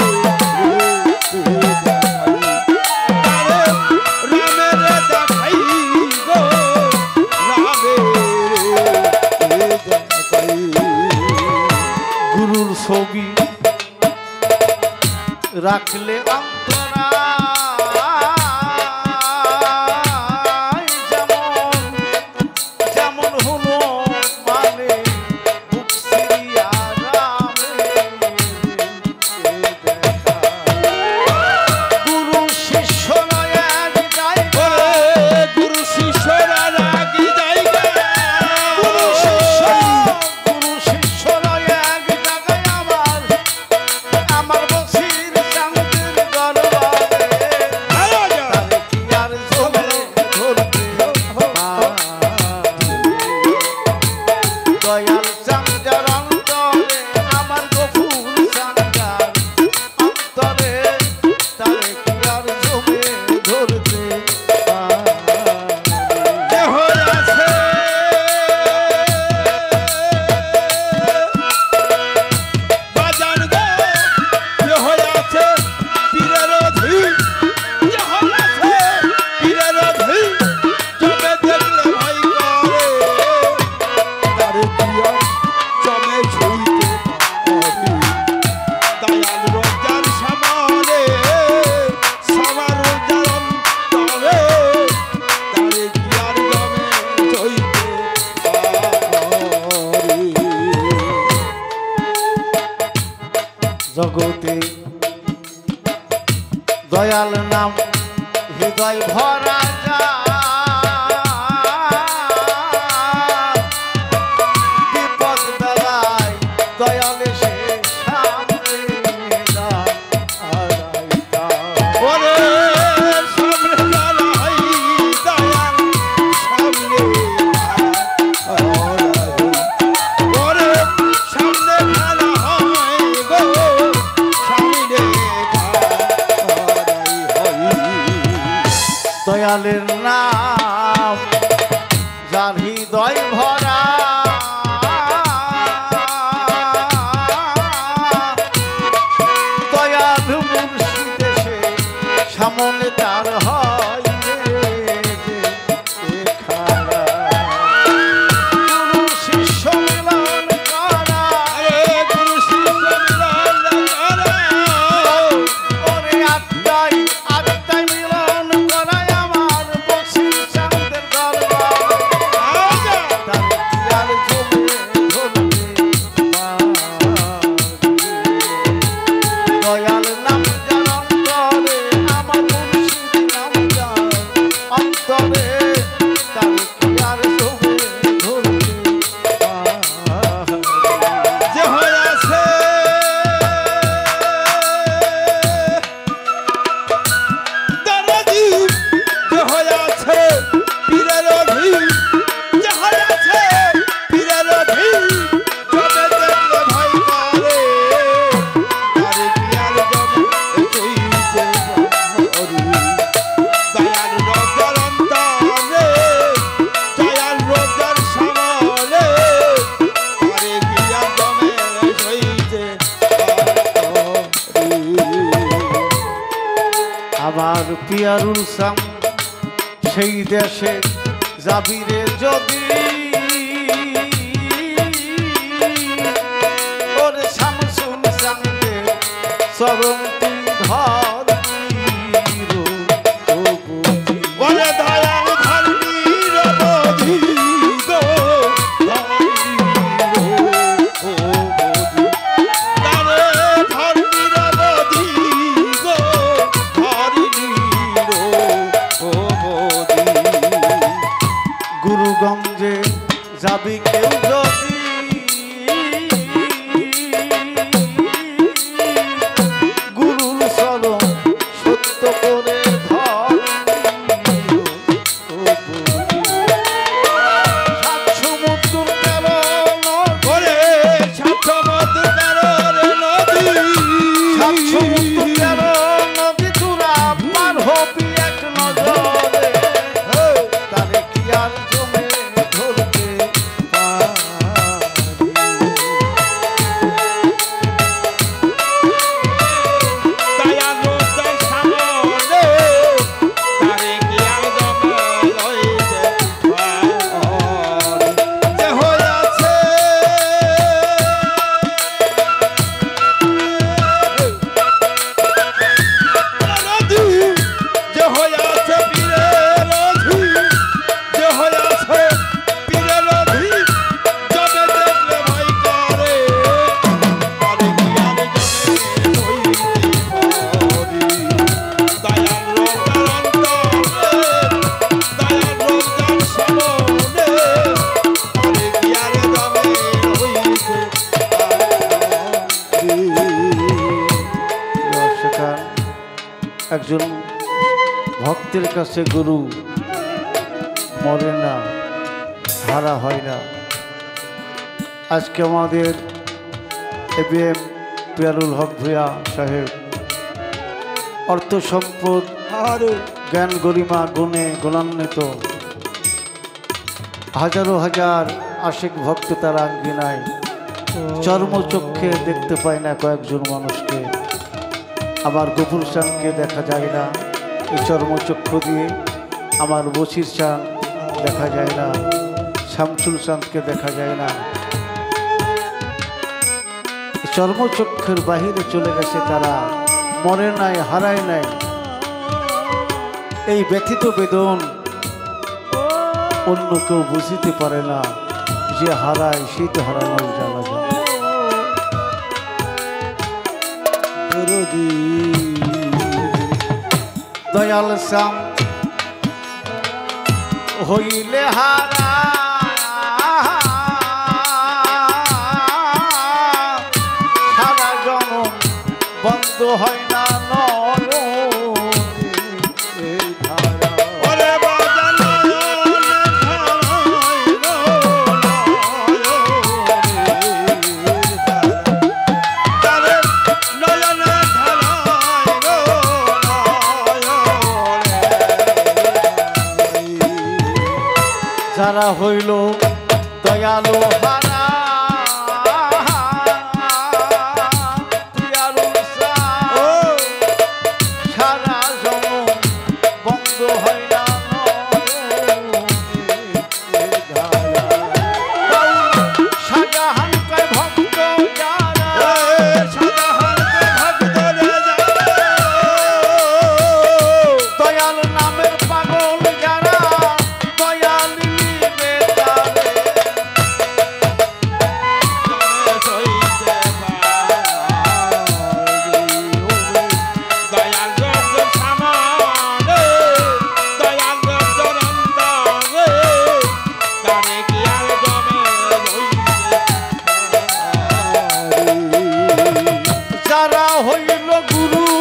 [SPEAKER 3] দেখাই গো, রামের দেখাই।
[SPEAKER 1] গুরুর ছবি রাখলে অন্তরায়, যেমন যেমন হলো মানে বুক সিরিয়া রামের দেখা। গুরু শিষ্য নয় এক জায়গায়,
[SPEAKER 3] গুরু শিষ্যরা রাগি জায়গা,
[SPEAKER 1] গুরু শিষ্য নয় এক জায়গায়, আমার বসির চাঁদের দরবারে, তারে কি আর জমে ধরতে পারি। দয়াল চাঁদার অন্তরে, আমার গফুর চাঁদার অন্তরে, তারে কি আর জমে ধরতে পারি।
[SPEAKER 3] যে হয়ে আছে বাজার গো, যে হয়ে আছে পীরের অধীর, যে হয়ে আছে পীরের অধীর, জমে দেখলে ভয় করে, তারে পিয়া জমে ছুঁইতে পারি। দয়াল রোজার সামনে, সবার রোজার অন্তরে, তারে কি আর জমে ছুঁইতে পারি।
[SPEAKER 1] জগতে দয়াল নাম হৃদয় ভরা যায়, বিপদ বেলায় দয়াল সে সামনে দাঁড়াইতা।
[SPEAKER 3] ওরে সামনে দাঁড়াই দয়াল, সামনে দাঁড়াই। ওরে সামনে দাঁড়াই গো, সামনে দাঁড়াই।
[SPEAKER 1] দয়ালের নাম যার হৃদয় ভরা, দয়াল মুর্শিদ এসে সামনে তার হয় রে। দয়াল নাম যার অন্তরে আমার মুর্শিদ নাম যার অন্তরে তার কি আর তবে ধরতে পারি।
[SPEAKER 3] যে হয়ে আছে দরদি, যে হয়ে আছে পীরের অধীন, যে হয়ে আছে পীরের অধীন, যবে দেখলে ভয় করে তারে কি আর জমে চইছে হরি। দয়াল রোজার অন্তরে, দয়াল রোজার সামনে তারে কি আর জমে চইছে হরি।
[SPEAKER 1] আমার পিয়ারুল সাম সেই দেশে যাবিরে যদি ওরে শামসুল সামনে চরণ তুই ধর
[SPEAKER 3] বলে দয়াল ধর্মীর বোধি গো, ধর্মীর বোধি, তারে ধর্মীর বোধি গো, ধর্মীর বোধি।
[SPEAKER 1] গুরুগঞ্জে যাবি কেউ যদি গুরুর চরণ সত্য করে ধর সাত সমুদ্র কারণ
[SPEAKER 3] ওরে সাতসমুদ্রের নদী,
[SPEAKER 1] সাত সমুদ্র কারণ নদী চূড়া পার হবি এক নজরে তারে কি আর জমে ধরতে পারি।
[SPEAKER 3] দয়াল রোজার সামনে তারে কি আর জমে লইতে পারি। যে হয়ে আছে নদী, যে হয়ে আছে পীরের অধীন, যে হয়ে আছে পীরের অধীন, যবে দেখলে ভয় করে তারে কি আর জমে লইতে পারি। দয়াল রোজার অন্তরে, দয়াল রোজার সামনে তারে কি আর জমে লইতে পারি।
[SPEAKER 1] সেখান একজন ভক্তের কাছে গুরু মরে না, হারা হয় না। আজকে আমাদের এবিএম পিয়ারুল হক ভূঁইয়া সাহেব অর্থ সম্পদ জ্ঞান গরিমা গুণে গুণান্বিত, হাজারো হাজার আশিক ভক্ত তার আঙ্গিনায় চর্মচক্ষে দেখতে পায় না কয়েকজন মানুষকে। আমার গফুর চাঁদকে দেখা যায় না এই চর্মচক্ষু দিয়ে, আমার বসির চাঁদ দেখা যায় না, শামসুল চাঁদকে দেখা যায় না। এই চর্মচক্ষুর বাহিরে চলে গেছে তারা, মরে নাই, হারায় নাই। এই ব্যথিত বেদন অন্য কেউ বুঝিতে পারে না, যে হারায় সেই তো হারানোর জানা যায়। দয়াল শ্যাম হইলে হারা সারা জনম বন্ধ হয় না
[SPEAKER 3] ওরে বাজার নয়নে ধারায় গো, নয়নের ধারা। তারে নয়নে ধারায় গো, নয়নের।
[SPEAKER 1] যারা হইল দয়ালু হারা পিয়ারুল শ্যাম সারা জনম বন্ধ হয় না শাহজাহান কয় ভক্ত যারা
[SPEAKER 3] সাধারণকে ভক্তরে যারা,
[SPEAKER 1] দয়াল নামের পাগল যারা দয়াল নিবে তারে
[SPEAKER 2] গুরু